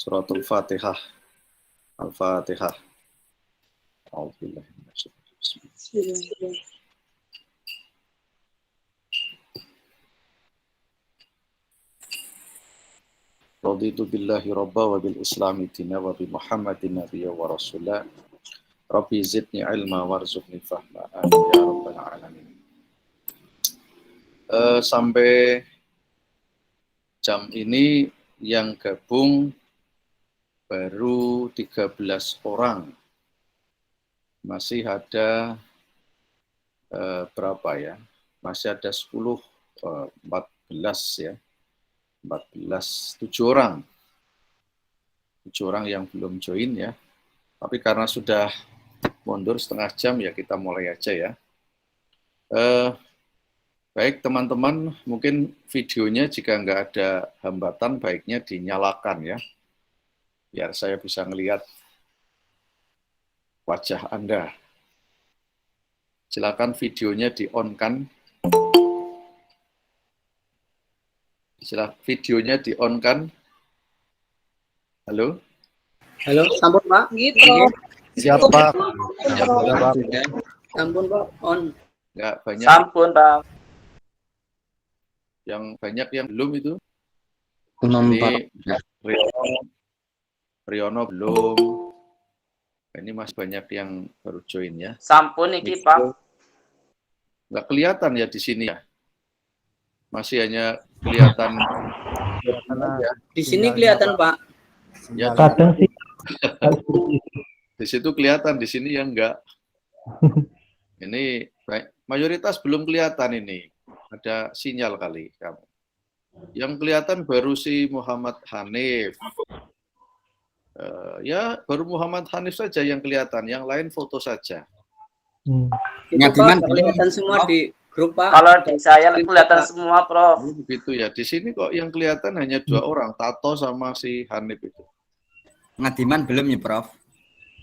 Suratul Fatihah. Al-Fatihah. Raditu billahi rabba wa bil islami dina wa bi Muhammadin nabiyya wa rasulah. Rabbi zidni ilma warzuqni fahma. Amin ya rabbal alamin. Sampai jam ini yang gabung baru 13 orang. Masih ada berapa ya? Masih ada 10, 14 ya. 14, 7 orang. 7 orang yang belum join ya. Tapi karena sudah mundur setengah jam ya kita mulai aja ya. Baik teman-teman, mungkin videonya jika nggak ada hambatan baiknya dinyalakan ya. Biar saya bisa melihat wajah Anda. Silakan videonya di-on-kan. Silakan videonya di-on-kan. Halo? Halo, sampun Pak. Gitu. Siapa? Sampun Pak, on. Nggak banyak. Sampun Pak. Yang banyak yang belum itu. Ini Riono belum. Ini masih banyak yang baru join ya. Sampun iki Pak. Nggak kelihatan ya di sini ya. Masih hanya kelihatan. Di sini kelihatan Pak. Ya, Kadang sih. di situ kelihatan, di sini yang enggak. Ini mayoritas belum kelihatan ini. Ada sinyal kali kamu. Yang kelihatan baru si Muhammad Hanif. Ya, baru Muhammad Hanif saja yang kelihatan. Yang lain foto saja. Itu Pak, kelihatan semua di grup Pak. Kalau di saya kelihatan semua Prof. Begitu ya. Di sini kok yang kelihatan hanya 2 orang. Tato sama si Hanif itu. Ngadiman belum ya, Prof?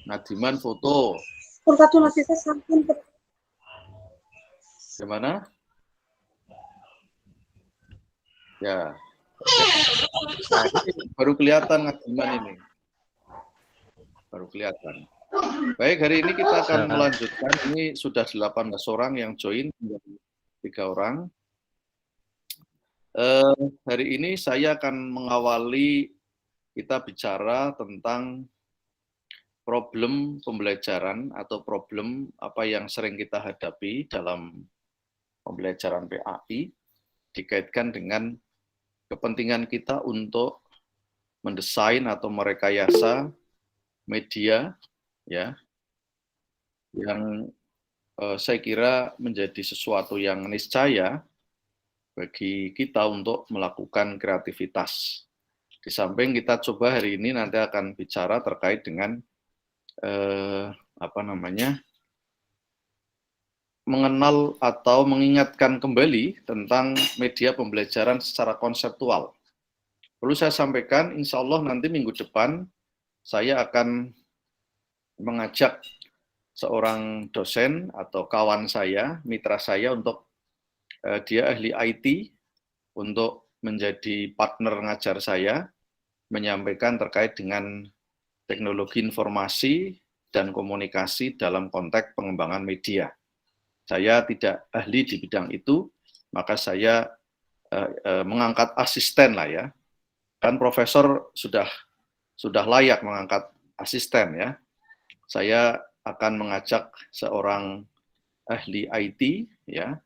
Ngadiman foto. Sampun. Gimana? Ya. Nah, ini baru kelihatan Ngadiman ini. Baru kelihatan. Baik, hari ini kita akan melanjutkan. Ini sudah 18 orang yang join, 3 orang. Hari ini saya akan mengawali kita bicara tentang problem pembelajaran atau problem apa yang sering kita hadapi dalam pembelajaran PAI dikaitkan dengan kepentingan kita untuk mendesain atau merekayasa media ya yang saya kira menjadi sesuatu yang niscaya bagi kita untuk melakukan kreativitas. Di samping kita coba hari ini nanti akan bicara terkait dengan mengenal atau mengingatkan kembali tentang media pembelajaran secara konseptual. Perlu saya sampaikan, insya Allah nanti minggu depan saya akan mengajak seorang dosen atau kawan saya, mitra saya untuk dia ahli IT untuk menjadi partner ngajar saya, menyampaikan terkait dengan teknologi informasi dan komunikasi dalam konteks pengembangan media. Saya tidak ahli di bidang itu, maka saya mengangkat asisten lah ya. Kan profesor sudah layak mengangkat asisten ya. Saya akan mengajak seorang ahli IT ya,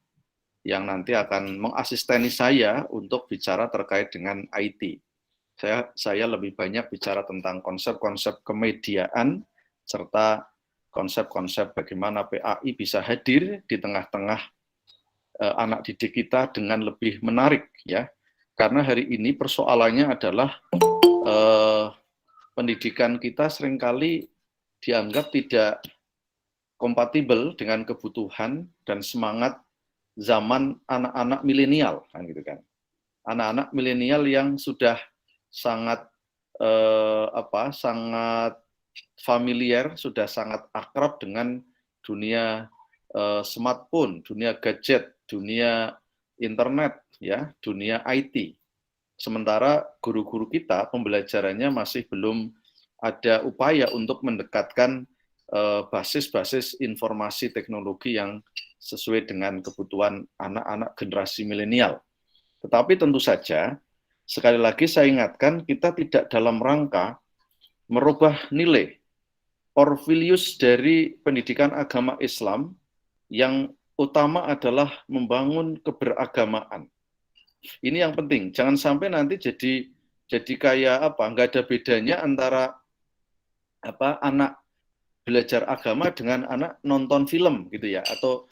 yang nanti akan mengasisteni saya untuk bicara terkait dengan IT. Saya lebih banyak bicara tentang konsep-konsep kemediaan serta konsep-konsep bagaimana PAI bisa hadir di tengah-tengah anak didik kita dengan lebih menarik ya. Karena hari ini persoalannya adalah pendidikan kita seringkali dianggap tidak kompatibel dengan kebutuhan dan semangat zaman anak-anak milenial kan gitu kan. Anak-anak milenial yang sudah sangat sangat familiar, sudah sangat akrab dengan dunia smartphone, dunia gadget, dunia internet ya, dunia IT. Sementara guru-guru kita pembelajarannya masih belum ada upaya untuk mendekatkan basis-basis informasi teknologi yang sesuai dengan kebutuhan anak-anak generasi milenial. Tetapi tentu saja, sekali lagi saya ingatkan, kita tidak dalam rangka merubah nilai or values dari pendidikan agama Islam yang utama adalah membangun keberagamaan. Ini yang penting, jangan sampai nanti jadi kayak apa, nggak ada bedanya antara anak belajar agama dengan anak nonton film gitu ya, atau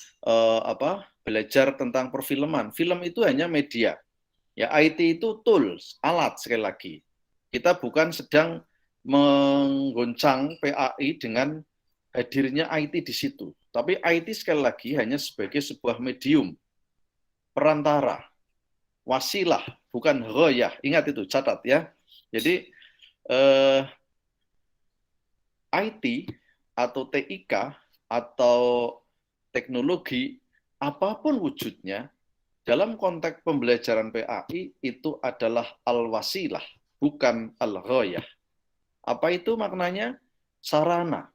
belajar tentang perfilman. Film itu hanya media. Ya, IT itu tools, alat sekali lagi. Kita bukan sedang menggoncang PAI dengan hadirnya IT di situ. Tapi IT sekali lagi hanya sebagai sebuah medium, perantara, wasilah, bukan ghoyah. Ingat itu, catat ya. Jadi IT atau TIK atau teknologi apapun wujudnya dalam konteks pembelajaran PAI itu adalah al-wasilah, bukan al-ghoyah. Apa itu maknanya? Sarana,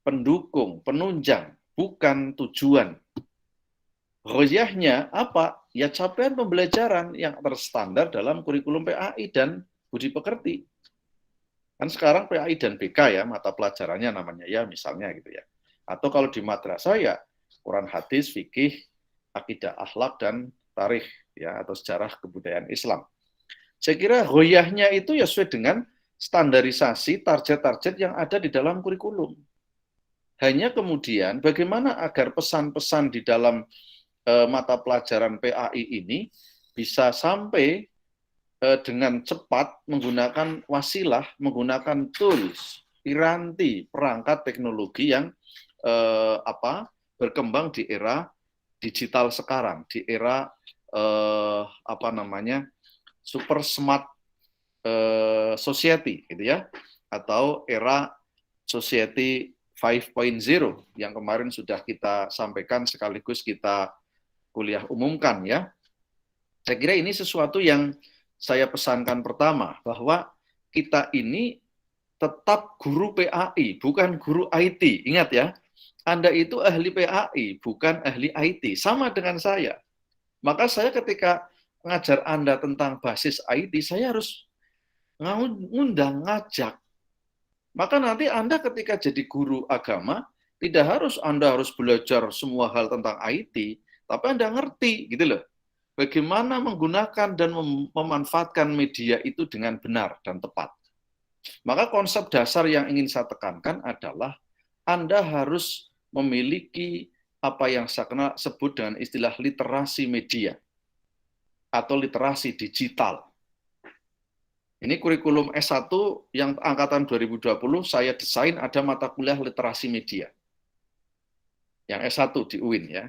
pendukung, penunjang, bukan tujuan. Ghoyahnya apa? Ya capaian pembelajaran yang terstandar dalam kurikulum PAI dan budi pekerti. Kan sekarang PAI dan BK ya, mata pelajarannya namanya ya, misalnya gitu ya. Atau kalau di madrasah ya, Quran hadis, fikih, akidah akhlak, dan tarikh ya, atau sejarah kebudayaan Islam. Saya kira ghoyahnya itu ya sesuai dengan standarisasi target-target yang ada di dalam kurikulum. Hanya kemudian bagaimana agar pesan-pesan di dalam mata pelajaran PAI ini bisa sampai dengan cepat menggunakan wasilah, menggunakan tools, piranti, perangkat teknologi yang berkembang di era digital sekarang, di era super smart society gitu ya, atau era society 5.0 yang kemarin sudah kita sampaikan sekaligus kita kuliah umumkan ya. Saya kira ini sesuatu yang saya pesankan pertama, bahwa kita ini tetap guru PAI, bukan guru IT. Ingat ya, Anda itu ahli PAI, bukan ahli IT. Sama dengan saya. Maka saya ketika mengajar Anda tentang basis IT, saya harus ngundang, ngajak. Maka nanti Anda ketika jadi guru agama, tidak harus Anda harus belajar semua hal tentang IT, tapi Anda ngerti gitu loh. Bagaimana menggunakan dan memanfaatkan media itu dengan benar dan tepat. Maka konsep dasar yang ingin saya tekankan adalah Anda harus memiliki apa yang saya sebut dengan istilah literasi media atau literasi digital. Ini kurikulum S1 yang angkatan 2020 saya desain ada mata kuliah literasi media. Yang S1 di UIN ya.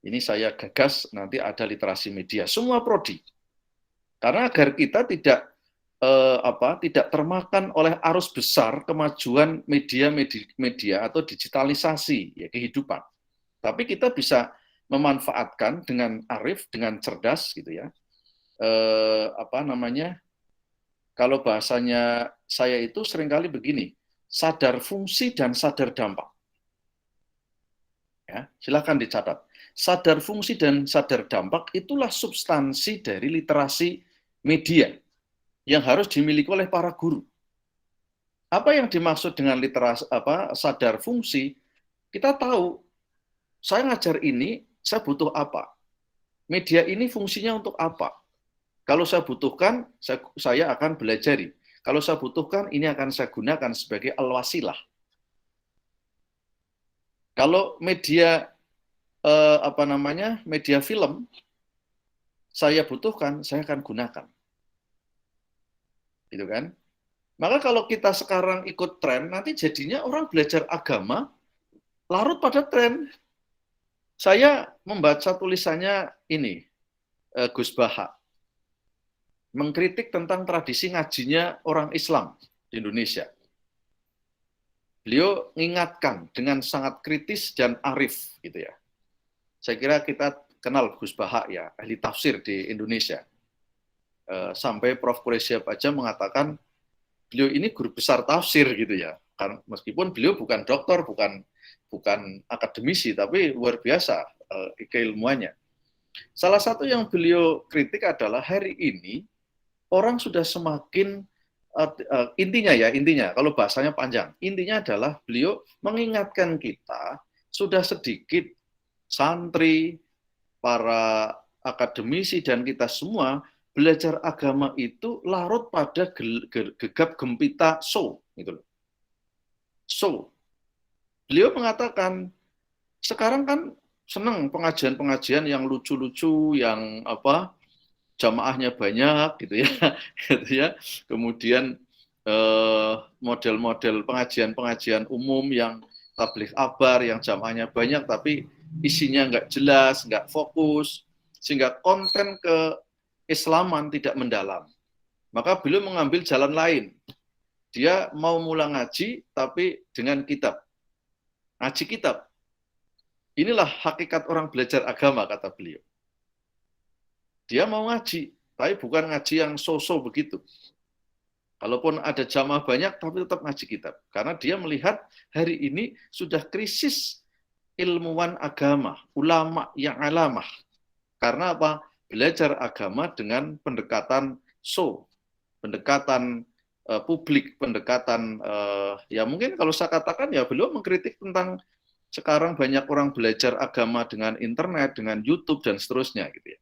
Ini saya gagas nanti ada literasi media, semua prodi. Karena agar kita tidak termakan oleh arus besar kemajuan media atau digitalisasi ya, kehidupan. Tapi kita bisa memanfaatkan dengan arif, dengan cerdas gitu ya. Kalau bahasanya saya itu seringkali begini, sadar fungsi dan sadar dampak. Ya, silakan dicatat. Sadar fungsi dan sadar dampak itulah substansi dari literasi media yang harus dimiliki oleh para guru. Apa yang dimaksud dengan literasi sadar fungsi? Kita tahu, saya ngajar ini, saya butuh apa? Media ini fungsinya untuk apa? Kalau saya butuhkan, saya akan belajari. Kalau saya butuhkan, ini akan saya gunakan sebagai al-wasilah. Kalau media media film saya butuhkan, saya akan gunakan. Gitu kan? Maka kalau kita sekarang ikut tren, nanti jadinya orang belajar agama larut pada tren. Saya membaca tulisannya ini, Gus Baha, mengkritik tentang tradisi ngajinya orang Islam di Indonesia. Beliau mengingatkan dengan sangat kritis dan arif, gitu ya. Saya kira kita kenal Gus Baha ya, ahli tafsir di Indonesia. sampai Prof. Quraisyab aja mengatakan beliau ini guru besar tafsir gitu ya. Karena meskipun beliau bukan doktor, bukan akademisi, tapi luar biasa keilmuannya. Salah satu yang beliau kritik adalah hari ini orang sudah semakin intinya kalau bahasanya panjang, intinya adalah beliau mengingatkan kita sudah sedikit santri, para akademisi dan kita semua belajar agama itu larut pada gegap gempita gitu loh. Beliau mengatakan sekarang kan senang pengajian-pengajian yang lucu-lucu, yang jamaahnya banyak gitu ya, gitu ya. Kemudian model-model pengajian-pengajian umum yang tabligh akbar, yang jamaahnya banyak tapi isinya nggak jelas, nggak fokus, sehingga konten keislaman tidak mendalam. Maka beliau mengambil jalan lain. Dia mau mulai ngaji tapi dengan kitab. Ngaji kitab. Inilah hakikat orang belajar agama, kata beliau. Dia mau ngaji, tapi bukan ngaji yang so-so begitu. Kalaupun ada jamaah banyak, tapi tetap ngaji kitab. Karena dia melihat hari ini sudah krisis ilmuwan agama, ulama yang alamah. Karena apa? Belajar agama dengan pendekatan pendekatan publik, pendekatan ya mungkin kalau saya katakan ya beliau mengkritik tentang sekarang banyak orang belajar agama dengan internet, dengan YouTube dan seterusnya gitu ya.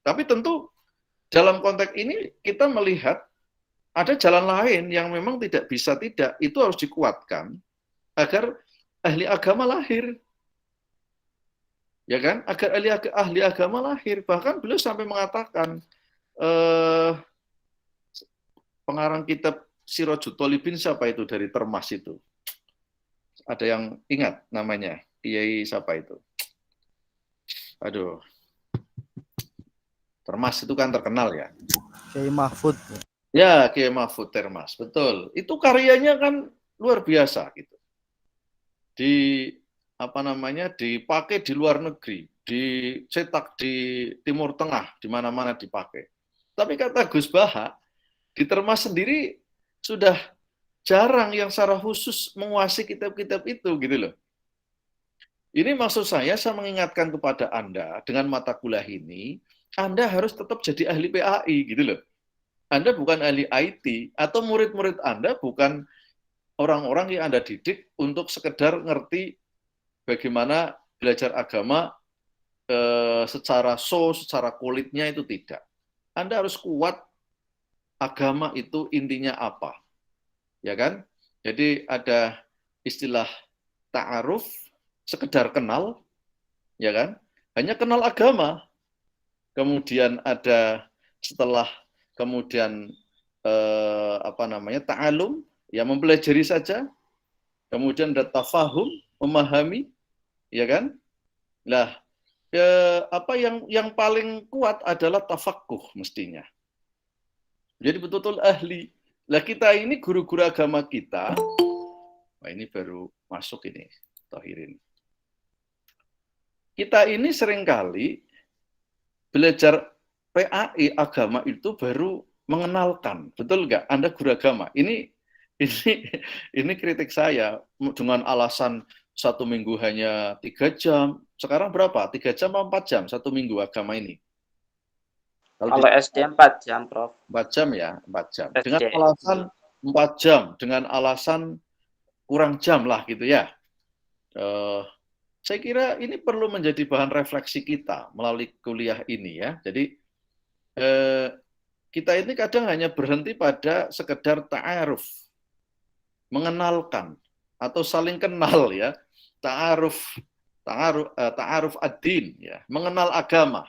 Tapi tentu dalam konteks ini kita melihat ada jalan lain yang memang tidak bisa itu harus dikuatkan agar ahli agama lahir. Ya kan? Agar ahli agama lahir. Bahkan beliau sampai mengatakan pengarang kitab Sirajut Thalibin siapa itu dari Termas itu? Ada yang ingat namanya? Kiai siapa itu? Aduh. Termas itu kan terkenal ya. Kiai Mahfud. Ya, Kiai Mahfud Termas, betul. Itu karyanya kan luar biasa gitu. Dipakai di luar negeri, dicetak di Timur Tengah, di mana-mana dipakai. Tapi kata Gus Baha, di Termas sendiri sudah jarang yang secara khusus menguasai kitab-kitab itu gitu loh. Ini maksud saya mengingatkan kepada Anda dengan mata kuliah ini, Anda harus tetap jadi ahli PAI gitu loh. Anda bukan ahli IT atau murid-murid Anda bukan orang-orang yang Anda didik untuk sekedar ngerti bagaimana belajar agama secara secara kulitnya itu tidak. Anda harus kuat agama itu intinya apa. Ya kan? Jadi ada istilah ta'aruf, sekedar kenal, ya kan? Hanya kenal agama. Kemudian ada setelah kemudian ta'alum, ya mempelajari saja. Kemudian ada tafahum, memahami, ya kan? Nah, yang paling kuat adalah tafaqquh mestinya. Jadi betul-betul ahli. Lah kita ini guru-guru agama kita, ini baru masuk ini, Tohirin. Kita ini seringkali belajar PAI agama itu baru mengenalkan, betul nggak? Anda guru agama. Ini kritik saya dengan alasan 1 minggu hanya 3 jam. Sekarang berapa? 3 jam atau 4 jam 1 minggu agama ini? Kalau SD 4 jam, Prof. 4 jam ya, 4 jam. SD. Dengan alasan 4 jam, dengan alasan kurang jam lah gitu ya. Saya kira ini perlu menjadi bahan refleksi kita melalui kuliah ini ya. Jadi kita ini kadang hanya berhenti pada sekedar ta'aruf, mengenalkan atau saling kenal ya, ta'aruf ad-din ya, mengenal agama.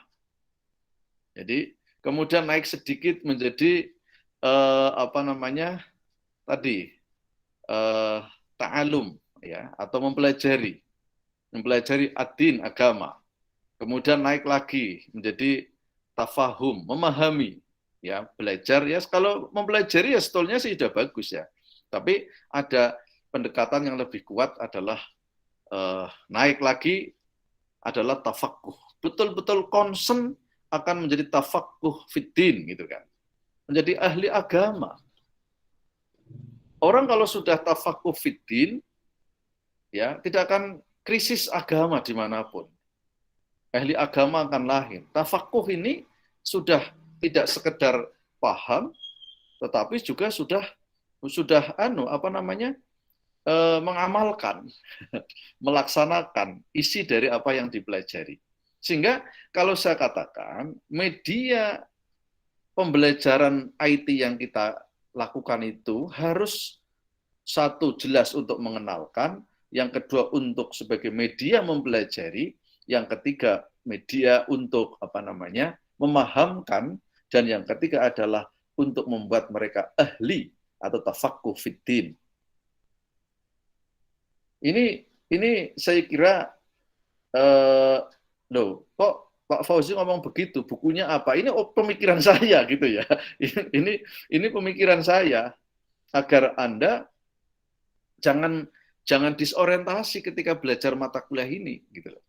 Jadi kemudian naik sedikit menjadi ta'alum ya, atau mempelajari ad-din agama. Kemudian naik lagi menjadi tafahum, memahami ya, belajar ya. Kalau mempelajari ya sebetulnya sih sudah bagus ya. Tapi ada pendekatan yang lebih kuat adalah naik lagi adalah tafaqquh. Betul-betul concern akan menjadi tafaqquh fiddin gitu kan. menjadi ahli agama. Orang kalau sudah tafakuh fiddin, ya tidak akan krisis agama dimanapun. Ahli agama akan lahir. Tafakuh ini sudah tidak sekedar paham, tetapi juga sudah mengamalkan, melaksanakan isi dari apa yang dipelajari. Sehingga kalau saya katakan media pembelajaran IT yang kita lakukan itu harus satu jelas untuk mengenalkan, yang kedua untuk sebagai media mempelajari, yang ketiga media untuk memahamkan, dan yang ketiga adalah untuk membuat mereka ahli atau tafaqquh fiddin. Ini saya kira kok Pak Fauzi ngomong begitu, bukunya apa? Ini pemikiran saya gitu ya. Ini pemikiran saya agar Anda jangan disorientasi ketika belajar mata kuliah ini gitu loh.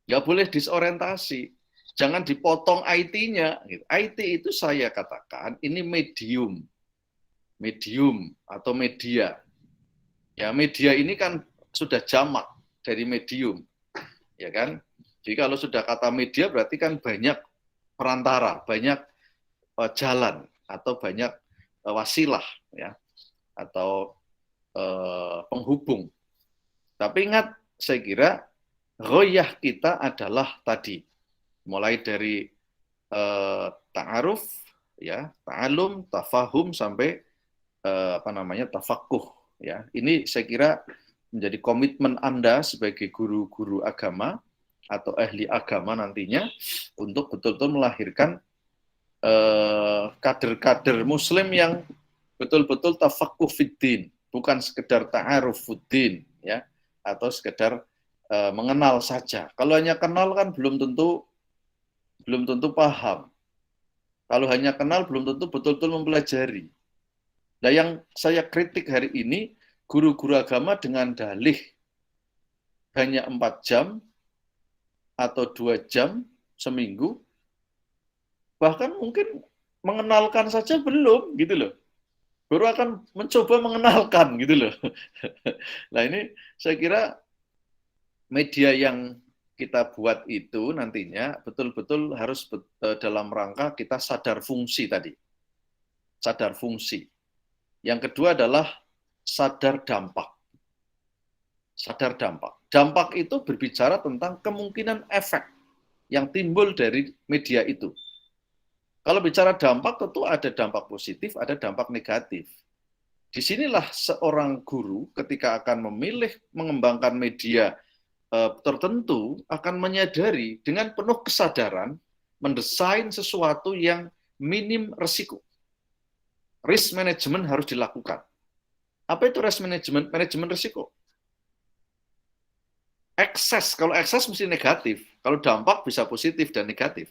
Nggak boleh disorientasi. Jangan dipotong IT-nya. Gitu. IT itu saya katakan ini medium atau media. Ya, media ini kan sudah jamak dari medium, ya kan? Jadi kalau sudah kata media berarti kan banyak perantara, banyak jalan atau banyak wasilah, ya, atau penghubung. Tapi ingat, saya kira ghoyah kita adalah tadi, mulai dari ta'aruf, ya, ta'alum, tafahum sampai tafaqquh, ya. Ini saya kira menjadi komitmen Anda sebagai guru-guru agama atau ahli agama nantinya untuk betul-betul melahirkan kader-kader muslim yang betul-betul tafaqquh fiddin, bukan sekedar ta'aruf fiddin, ya, atau sekedar mengenal saja. Kalau hanya kenal kan belum tentu paham. Kalau hanya kenal belum tentu betul-betul mempelajari. Nah, yang saya kritik hari ini, guru-guru agama dengan dalih hanya 4 jam atau 2 jam seminggu, bahkan mungkin mengenalkan saja belum, gitu loh. Baru akan mencoba mengenalkan, gitu loh. Nah, ini saya kira media yang kita buat itu nantinya betul-betul harus dalam rangka kita sadar fungsi tadi. Sadar fungsi. Yang kedua adalah sadar dampak. Sadar dampak. Dampak itu berbicara tentang kemungkinan efek yang timbul dari media itu. Kalau bicara dampak, tentu ada dampak positif, ada dampak negatif. Disinilah seorang guru ketika akan memilih mengembangkan media tertentu akan menyadari dengan penuh kesadaran mendesain sesuatu yang minim risiko. Risk management harus dilakukan. Apa itu risk management? Manajemen risiko. Ekses, kalau ekses mesti negatif, kalau dampak bisa positif dan negatif.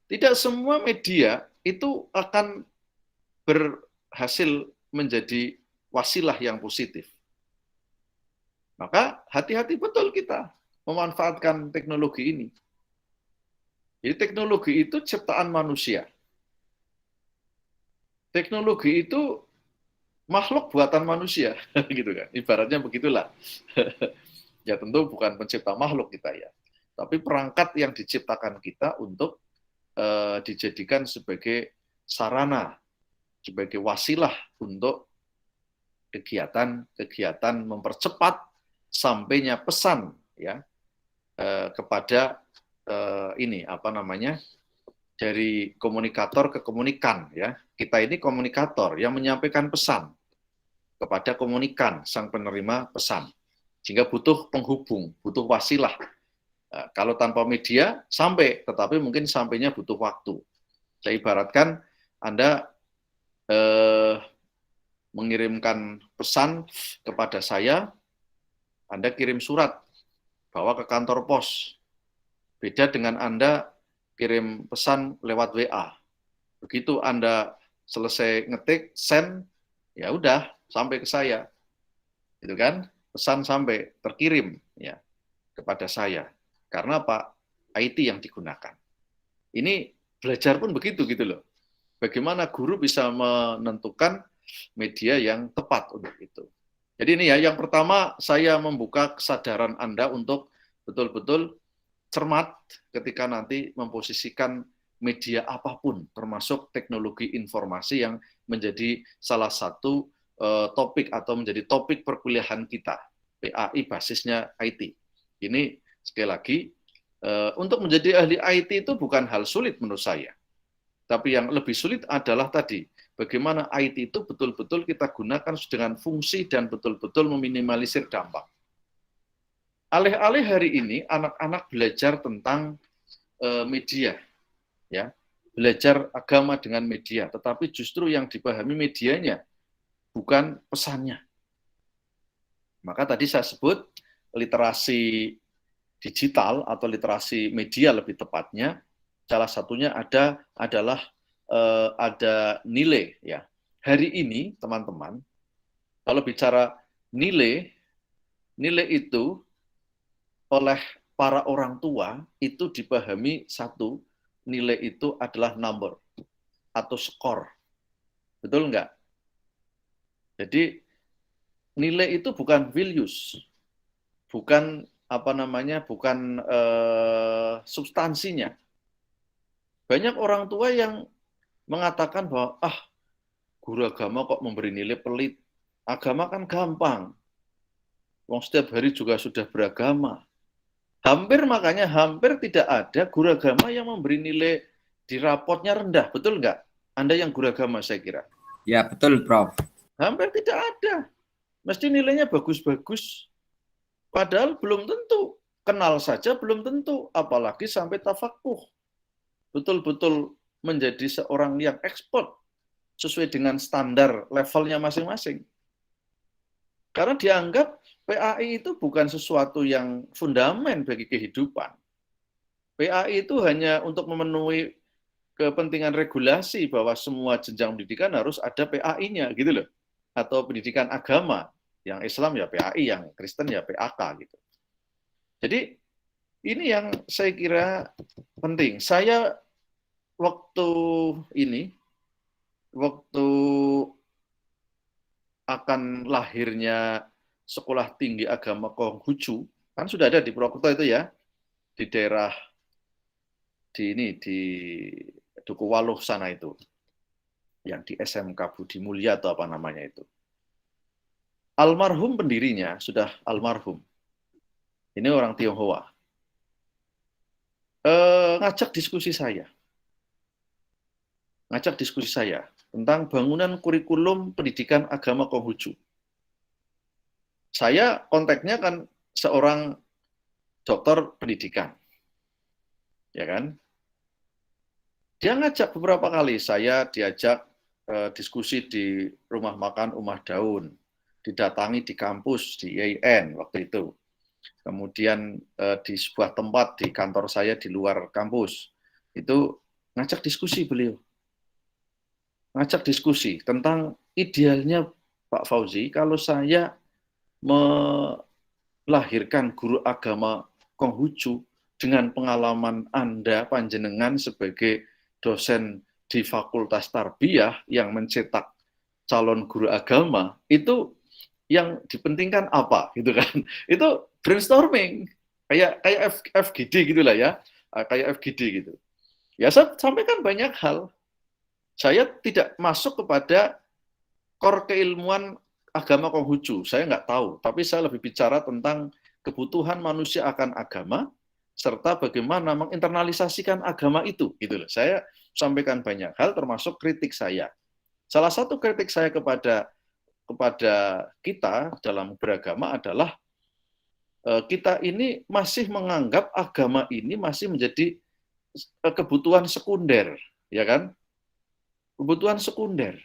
Tidak semua media itu akan berhasil menjadi wasilah yang positif. Maka hati-hati betul kita memanfaatkan teknologi ini. Jadi teknologi itu ciptaan manusia. Teknologi itu makhluk buatan manusia, gitu kan. Ibaratnya begitulah. Ya tentu bukan pencipta makhluk kita ya, tapi perangkat yang diciptakan kita untuk dijadikan sebagai sarana, sebagai wasilah untuk kegiatan mempercepat sampainya pesan, ya, kepada dari komunikator ke komunikan, ya. Kita ini komunikator yang menyampaikan pesan kepada komunikan, sang penerima pesan. Sehingga butuh penghubung, butuh wasilah. Kalau tanpa media, sampai, tetapi mungkin sampainya butuh waktu. Saya ibaratkan, Anda mengirimkan pesan kepada saya, Anda kirim surat, bawa ke kantor pos. Beda dengan Anda kirim pesan lewat WA. Begitu Anda selesai ngetik, send, ya udah, sampai ke saya. Gitu kan? Pesan sampai, terkirim ya kepada saya. Karena apa? IT yang digunakan. Ini belajar pun begitu gitu loh. bagaimana guru bisa menentukan media yang tepat untuk itu. Jadi ini ya, yang pertama saya membuka kesadaran Anda untuk betul-betul cermat ketika nanti memposisikan media apapun, termasuk teknologi informasi yang menjadi salah satu topik atau menjadi topik perkuliahan kita. PAI basisnya IT. Ini sekali lagi, untuk menjadi ahli IT itu bukan hal sulit menurut saya. Tapi yang lebih sulit adalah tadi, bagaimana IT itu betul-betul kita gunakan dengan fungsi dan betul-betul meminimalisir dampak. Alih-alih hari ini anak-anak belajar tentang media, ya, belajar agama dengan media, tetapi justru yang dipahami medianya, bukan pesannya. Maka tadi saya sebut literasi digital atau literasi media lebih tepatnya, salah satunya adalah ada nilai, ya. Hari ini teman-teman, kalau bicara nilai itu oleh para orang tua itu dipahami satu, nilai itu adalah number atau skor. Betul enggak? Jadi nilai itu bukan values, bukan bukan substansinya. Banyak orang tua yang mengatakan bahwa guru agama kok memberi nilai pelit. Agama kan gampang. Wong setiap hari juga sudah beragama. Makanya hampir tidak ada guru agama yang memberi nilai di rapotnya rendah. Betul nggak? Anda yang guru agama saya kira. Ya, betul, Prof. Hampir tidak ada. Mesti nilainya bagus-bagus. Padahal belum tentu. Kenal saja belum tentu. Apalagi sampai tafakuh. Betul-betul menjadi seorang yang expert sesuai dengan standar levelnya masing-masing. Karena dianggap PAI itu bukan sesuatu yang fundamen bagi kehidupan. PAI itu hanya untuk memenuhi kepentingan regulasi bahwa semua jenjang pendidikan harus ada PAI-nya gitu loh. Atau pendidikan agama, yang Islam ya PAI, yang Kristen ya PAK gitu. Jadi ini yang saya kira penting. Saya waktu akan lahirnya Sekolah Tinggi Agama Konghucu, kan sudah ada di Purwokerto itu ya, di daerah di Dukuwaluh sana itu, yang di SMK Budi Mulia atau apa namanya itu. Almarhum pendirinya sudah almarhum. Ini orang Tionghoa. Ngajak diskusi saya tentang bangunan kurikulum pendidikan agama Konghucu. Saya kontaknya kan seorang dokter pendidikan, ya kan? Dia ngajak beberapa kali, saya diajak diskusi di rumah makan Umah Daun, didatangi di kampus di IAIN waktu itu. Kemudian di sebuah tempat di kantor saya di luar kampus, itu ngajak diskusi beliau. Ngajak diskusi tentang idealnya Pak Fauzi kalau saya melahirkan guru agama Konghucu dengan pengalaman Anda panjenengan sebagai dosen di Fakultas Tarbiyah yang mencetak calon guru agama, itu yang dipentingkan apa gitu kan. Itu brainstorming kayak FGD gitulah ya, kayak FGD gitu. Ya saya sampaikan banyak hal. Saya tidak masuk kepada core keilmuan agama Konghucu, saya nggak tahu, tapi saya lebih bicara tentang kebutuhan manusia akan agama, serta bagaimana menginternalisasikan agama itu. Gitu loh. Saya sampaikan banyak hal, termasuk kritik saya. Salah satu kritik saya kepada kita dalam beragama adalah kita ini masih menganggap agama ini masih menjadi kebutuhan sekunder, ya kan? Kebutuhan sekunder.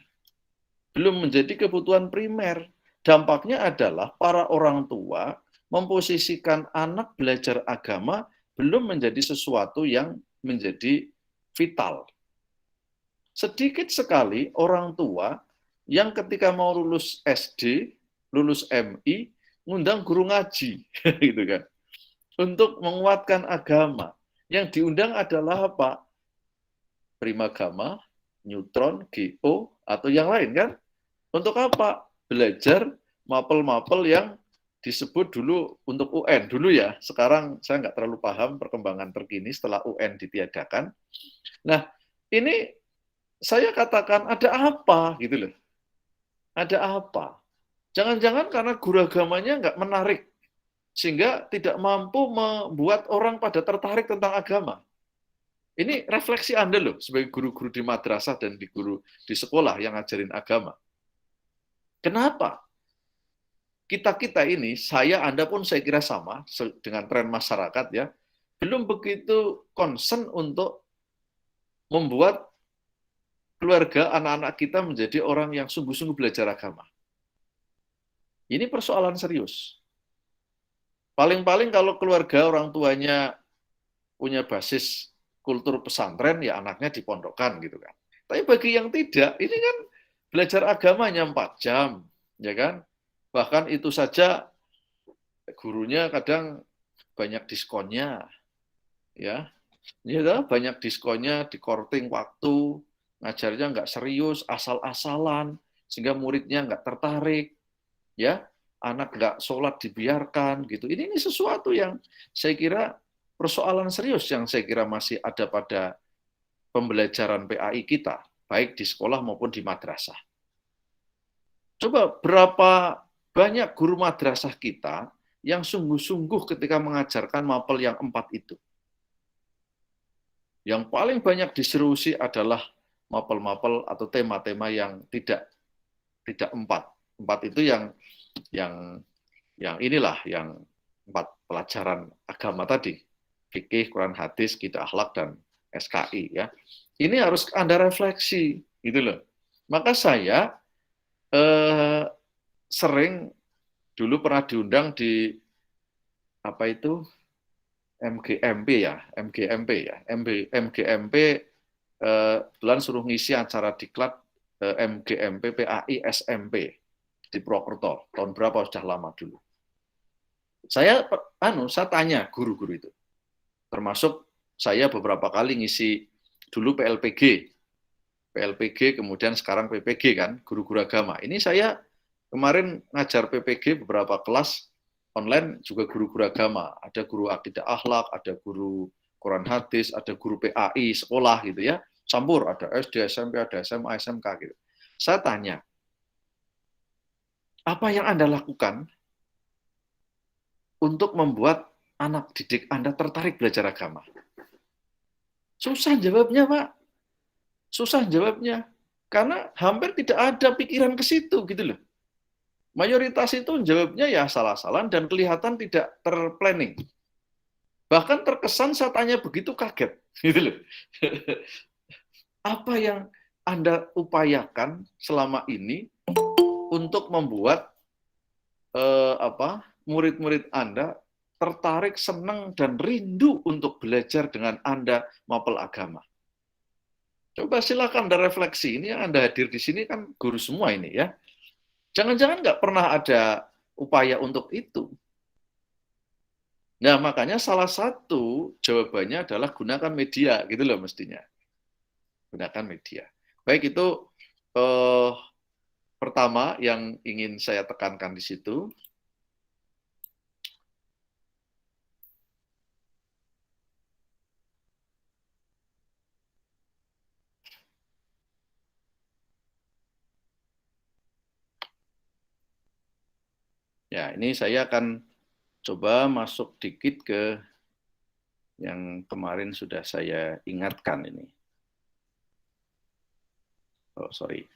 Belum menjadi kebutuhan primer. Dampaknya adalah para orang tua memposisikan anak belajar agama belum menjadi sesuatu yang menjadi vital. Sedikit sekali orang tua yang ketika mau lulus SD, lulus MI, ngundang guru ngaji, gitu kan, untuk menguatkan agama. Yang diundang adalah apa? Primagama, neutron, GO, atau yang lain kan? Untuk apa? Belajar mapel-mapel yang disebut dulu untuk UN dulu ya. Sekarang saya nggak terlalu paham perkembangan terkini setelah UN ditiadakan. Nah, ini saya katakan ada apa gitu loh. Ada apa? Jangan-jangan karena guru agamanya nggak menarik, sehingga tidak mampu membuat orang pada tertarik tentang agama. Ini refleksi Anda loh, sebagai guru-guru di madrasah dan di guru di sekolah yang ngajarin agama. Kenapa? Kita-kita ini, saya, Anda pun saya kira sama, dengan tren masyarakat ya, belum begitu concern untuk membuat keluarga, anak-anak kita menjadi orang yang sungguh-sungguh belajar agama. Ini persoalan serius. Paling-paling kalau keluarga orang tuanya punya basis kultur pesantren, ya anaknya dipondokkan gitu kan. Tapi bagi yang tidak, ini kan belajar agamanya 4 jam, ya kan? Bahkan itu saja gurunya kadang banyak diskonnya, ya. Ya, banyak diskonnya, di-korting waktu, ngajarnya nggak serius, asal-asalan, sehingga muridnya nggak tertarik, ya, anak nggak sholat dibiarkan gitu. Ini sesuatu yang saya kira persoalan serius yang saya kira masih ada pada pembelajaran PAI kita, baik di sekolah maupun di madrasah. Coba berapa banyak guru madrasah kita yang sungguh-sungguh ketika mengajarkan mapel yang 4 itu. Yang paling banyak diserusi adalah mapel-mapel atau tema-tema yang tidak 4. 4 itu yang inilah yang 4 pelajaran agama tadi. Fikih, Quran, hadis, Akidah, akhlak, dan SKI ya. Ini harus Anda refleksi gitu loh. Maka saya sering dulu pernah diundang di apa itu MGMP ya, MGMP bulan suruh ngisi acara diklat MGMP PAI SMP di Purwokerto. Tahun berapa, sudah lama dulu. Saya tanya guru-guru itu. Termasuk saya beberapa kali ngisi dulu PLPG, kemudian sekarang PPG kan, guru-guru agama. Ini saya kemarin ngajar PPG beberapa kelas online juga guru-guru agama. Ada guru akidah akhlak, ada guru Quran hadis, ada guru PAI sekolah gitu ya. Campur, ada SD, SMP, ada SMA, SMK gitu. Saya tanya, apa yang Anda lakukan untuk membuat anak didik Anda tertarik belajar agama? Susah jawabnya, Pak. Susah jawabnya. Karena hampir tidak ada pikiran ke situ gitu loh. Mayoritas itu jawabnya ya salah-salah dan kelihatan tidak terplanning. Bahkan terkesan saya tanya begitu kaget, gitu loh. Apa yang Anda upayakan selama ini untuk membuat murid-murid Anda tertarik, senang, dan rindu untuk belajar dengan Anda mapel agama? Coba silakan Anda refleksi. Ini yang Anda hadir di sini kan guru semua ini ya. Jangan-jangan nggak pernah ada upaya untuk itu. Nah, makanya salah satu jawabannya adalah gunakan media, gitu loh mestinya. Gunakan media. Baik, itu pertama yang ingin saya tekankan di situ. Ya, ini saya akan coba masuk dikit ke yang kemarin sudah saya ingatkan ini. Oh, sorry.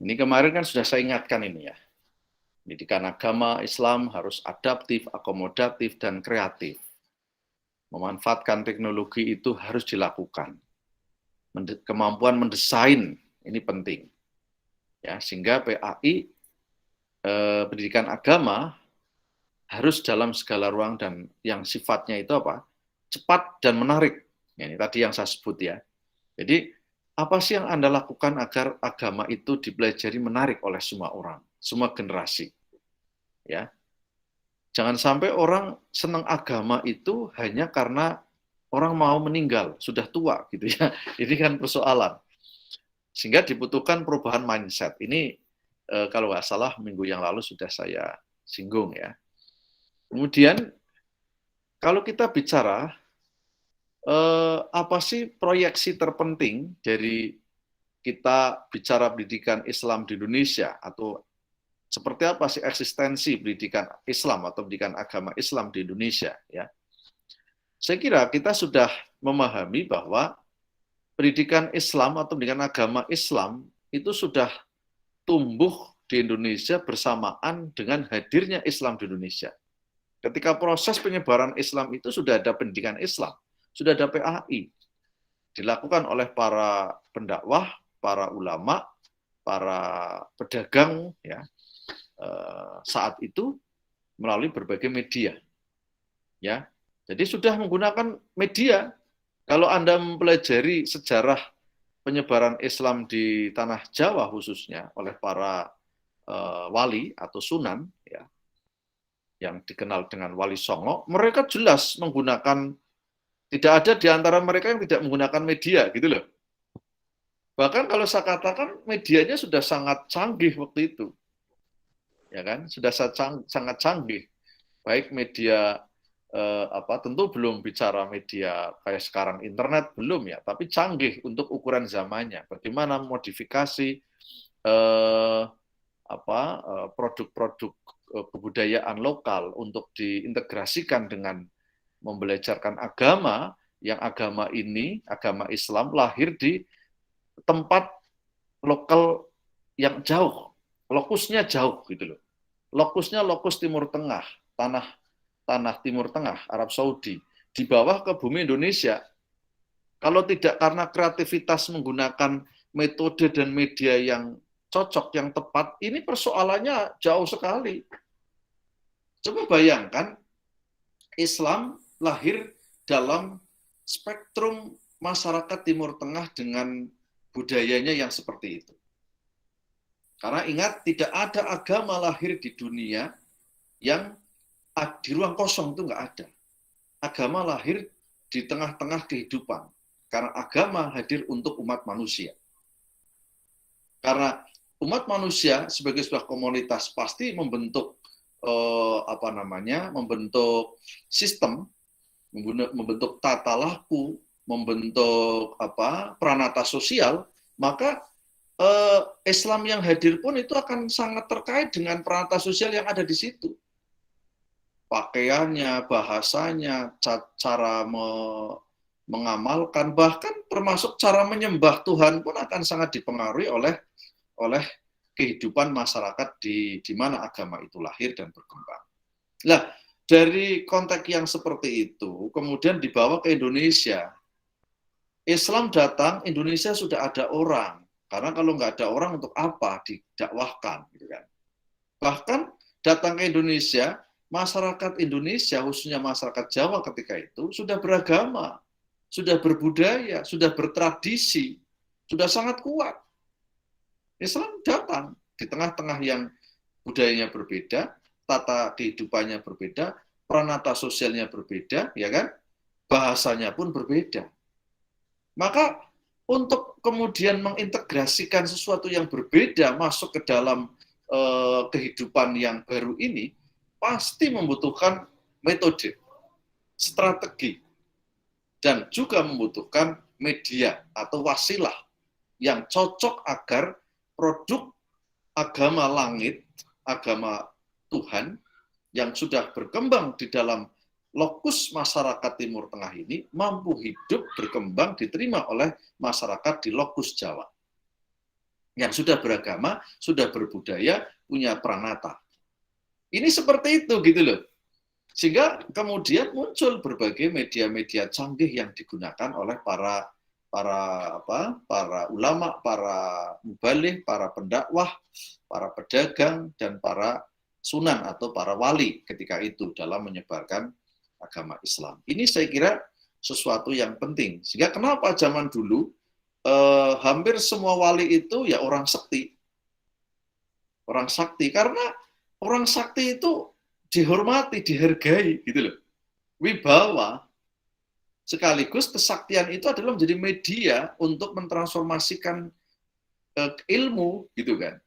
Ini kemarin kan sudah saya ingatkan ini ya. Pendidikan agama Islam harus adaptif, akomodatif, dan kreatif. Memanfaatkan teknologi itu harus dilakukan. Kemampuan mendesain ini penting. Ya, sehingga PAI pendidikan agama harus dalam segala ruang dan yang sifatnya itu apa? Cepat dan menarik. Ya, ini tadi yang saya sebut ya. Jadi apa sih yang Anda lakukan agar agama itu dipelajari menarik oleh semua orang, semua generasi? Ya. Jangan sampai orang senang agama itu hanya karena orang mau meninggal, sudah tua gitu ya. Ini kan persoalan. Sehingga dibutuhkan perubahan mindset. Ini kalau nggak salah minggu yang lalu sudah saya singgung ya. Kemudian kalau kita bicara apa sih proyeksi terpenting dari kita bicara pendidikan Islam di Indonesia, atau seperti apa sih eksistensi pendidikan Islam atau pendidikan agama Islam di Indonesia ya. Saya kira kita sudah memahami bahwa pendidikan Islam atau pendidikan agama Islam itu sudah tumbuh di Indonesia bersamaan dengan hadirnya Islam di Indonesia. Ketika proses penyebaran Islam itu sudah ada pendidikan Islam, sudah ada PAI, dilakukan oleh para pendakwah, para ulama, para pedagang ya, saat itu melalui berbagai media. Ya, jadi sudah menggunakan media. Kalau Anda mempelajari sejarah penyebaran Islam di tanah Jawa khususnya oleh para wali atau sunan, ya, yang dikenal dengan Wali Songo, mereka jelas menggunakan, tidak ada di antara mereka yang tidak menggunakan media, gitu loh. Bahkan kalau saya katakan medianya sudah sangat canggih waktu itu, ya kan, sudah sangat canggih, baik media tentu belum bicara media kayak sekarang internet belum ya, tapi canggih untuk ukuran zamannya. Bagaimana modifikasi produk-produk kebudayaan lokal untuk diintegrasikan dengan membelajarkan agama, yang agama ini, agama Islam lahir di tempat lokal yang jauh, lokusnya jauh gitu loh. Lokusnya lokus Timur Tengah, tanah Timur Tengah, Arab Saudi, di bawah ke bumi Indonesia. Kalau tidak karena kreativitas menggunakan metode dan media yang cocok, yang tepat, ini persoalannya jauh sekali. Coba bayangkan, Islam lahir dalam spektrum masyarakat Timur Tengah dengan budayanya yang seperti itu. Karena ingat, tidak ada agama lahir di dunia yang di ruang kosong, itu nggak ada. Agama lahir di tengah-tengah kehidupan. Karena agama hadir untuk umat manusia. Karena umat manusia sebagai sebuah komunitas pasti membentuk membentuk sistem, membentuk tata laku, membentuk pranata sosial, maka Islam yang hadir pun itu akan sangat terkait dengan pranata sosial yang ada di situ. Pakaiannya, bahasanya, cara mengamalkan, bahkan termasuk cara menyembah Tuhan pun akan sangat dipengaruhi oleh kehidupan masyarakat di mana agama itu lahir dan berkembang. Nah, dari konteks yang seperti itu, kemudian dibawa ke Indonesia. Islam datang, Indonesia sudah ada orang. Karena kalau nggak ada orang, untuk apa didakwahkan? Gitu kan. Bahkan datang ke Indonesia, masyarakat Indonesia, khususnya masyarakat Jawa ketika itu, sudah beragama, sudah berbudaya, sudah bertradisi, sudah sangat kuat. Islam datang di tengah-tengah yang budayanya berbeda, tata kehidupannya berbeda, pranata sosialnya berbeda, ya kan? Bahasanya pun berbeda. Maka untuk kemudian mengintegrasikan sesuatu yang berbeda masuk ke dalam kehidupan yang baru ini, pasti membutuhkan metode, strategi, dan juga membutuhkan media atau wasilah yang cocok agar produk agama langit, agama Tuhan, yang sudah berkembang di dalam lokus masyarakat Timur Tengah ini, mampu hidup, berkembang, diterima oleh masyarakat di lokus Jawa. Yang sudah beragama, sudah berbudaya, punya pranata. Ini seperti itu gitu loh. Sehingga kemudian muncul berbagai media-media canggih yang digunakan oleh para ulama, para muballigh, para pendakwah, para pedagang, dan para sunan atau para wali ketika itu dalam menyebarkan agama Islam. Ini saya kira sesuatu yang penting. Sehingga kenapa zaman dulu hampir semua wali itu ya orang sakti. Orang sakti, karena orang sakti itu dihormati, dihargai, gitu loh. Wibawa sekaligus kesaktian itu adalah menjadi media untuk mentransformasikan ilmu, gitu kan.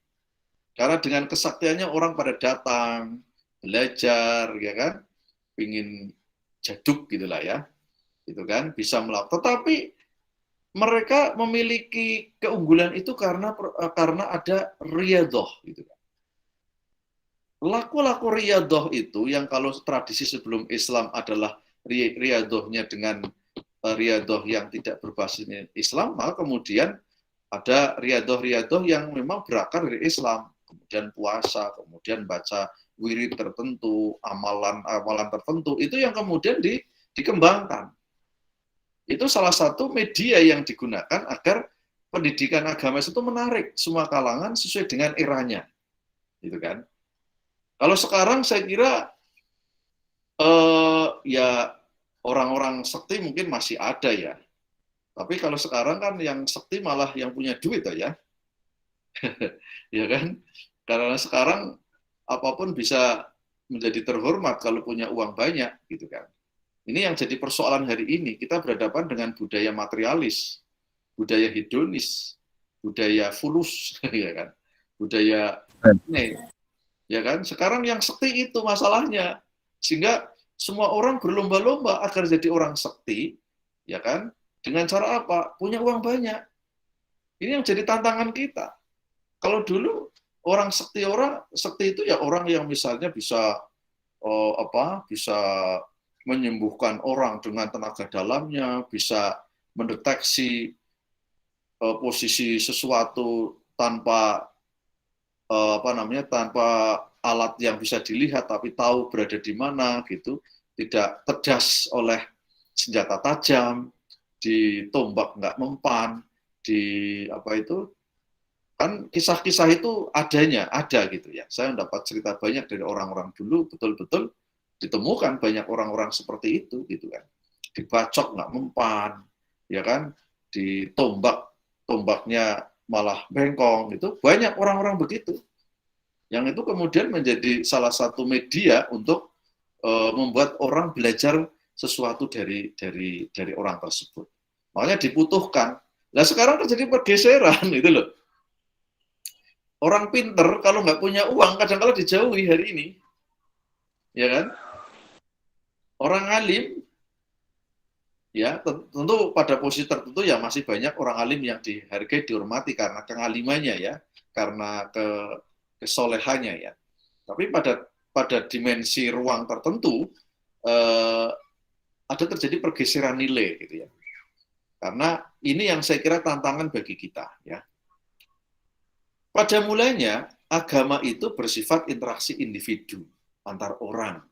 Karena dengan kesaktiannya orang pada datang, belajar, ya kan, ingin jaduk gitulah ya, gitu kan, bisa melakukan. Tetapi mereka memiliki keunggulan itu karena ada riyadhah, gitu kan. Laku-laku riyadhah itu yang kalau tradisi sebelum Islam adalah riyadhahnya dengan riyadhah yang tidak berbasis Islam, maka kemudian ada riyadhah yang memang berakar dari Islam. Kemudian puasa, kemudian baca wirid tertentu, amalan tertentu, itu yang kemudian dikembangkan. Itu salah satu media yang digunakan agar pendidikan agama itu menarik semua kalangan sesuai dengan eranya, gitu kan. Kalau sekarang saya kira ya orang-orang sekti mungkin masih ada ya, tapi kalau sekarang kan yang sekti malah yang punya duit ya, ya kan. Karena sekarang apapun bisa menjadi terhormat kalau punya uang banyak, gitu kan. Ini yang jadi persoalan hari ini. Kita berhadapan dengan budaya materialis, budaya hedonis, budaya fulus, ya kan, budaya ini, ya kan. Sekarang yang sekti itu masalahnya, sehingga semua orang berlomba-lomba agar jadi orang sekti, ya kan. Dengan cara apa? Punya uang banyak. Ini yang jadi tantangan kita. Kalau dulu orang sekti itu ya orang yang misalnya bisa bisa menyembuhkan orang dengan tenaga dalamnya, bisa mendeteksi posisi sesuatu tanpa tanpa alat yang bisa dilihat, tapi tahu berada di mana, gitu. Tidak terdas oleh senjata tajam, ditombak nggak mempan, kan kisah-kisah itu ada gitu ya. Saya mendapat cerita banyak dari orang-orang dulu, betul-betul ditemukan banyak orang-orang seperti itu, gitu kan. Dibacok nggak mempan, ya kan, tombaknya malah bengkong, itu banyak orang-orang begitu. Yang itu kemudian menjadi salah satu media untuk membuat orang belajar sesuatu dari orang tersebut. Makanya dibutuhkan. Nah sekarang terjadi pergeseran itu loh. Orang pinter kalau nggak punya uang kadang-kala dijauhi hari ini, ya kan? Orang alim, ya tentu pada posisi tertentu ya masih banyak orang alim yang dihargai, dihormati karena kengalimannya ya, karena kesolehannya ya. Tapi pada dimensi ruang tertentu ada terjadi pergeseran nilai gitu ya. Karena ini yang saya kira tantangan bagi kita ya. Pada mulanya, agama itu bersifat interaksi individu antar orang,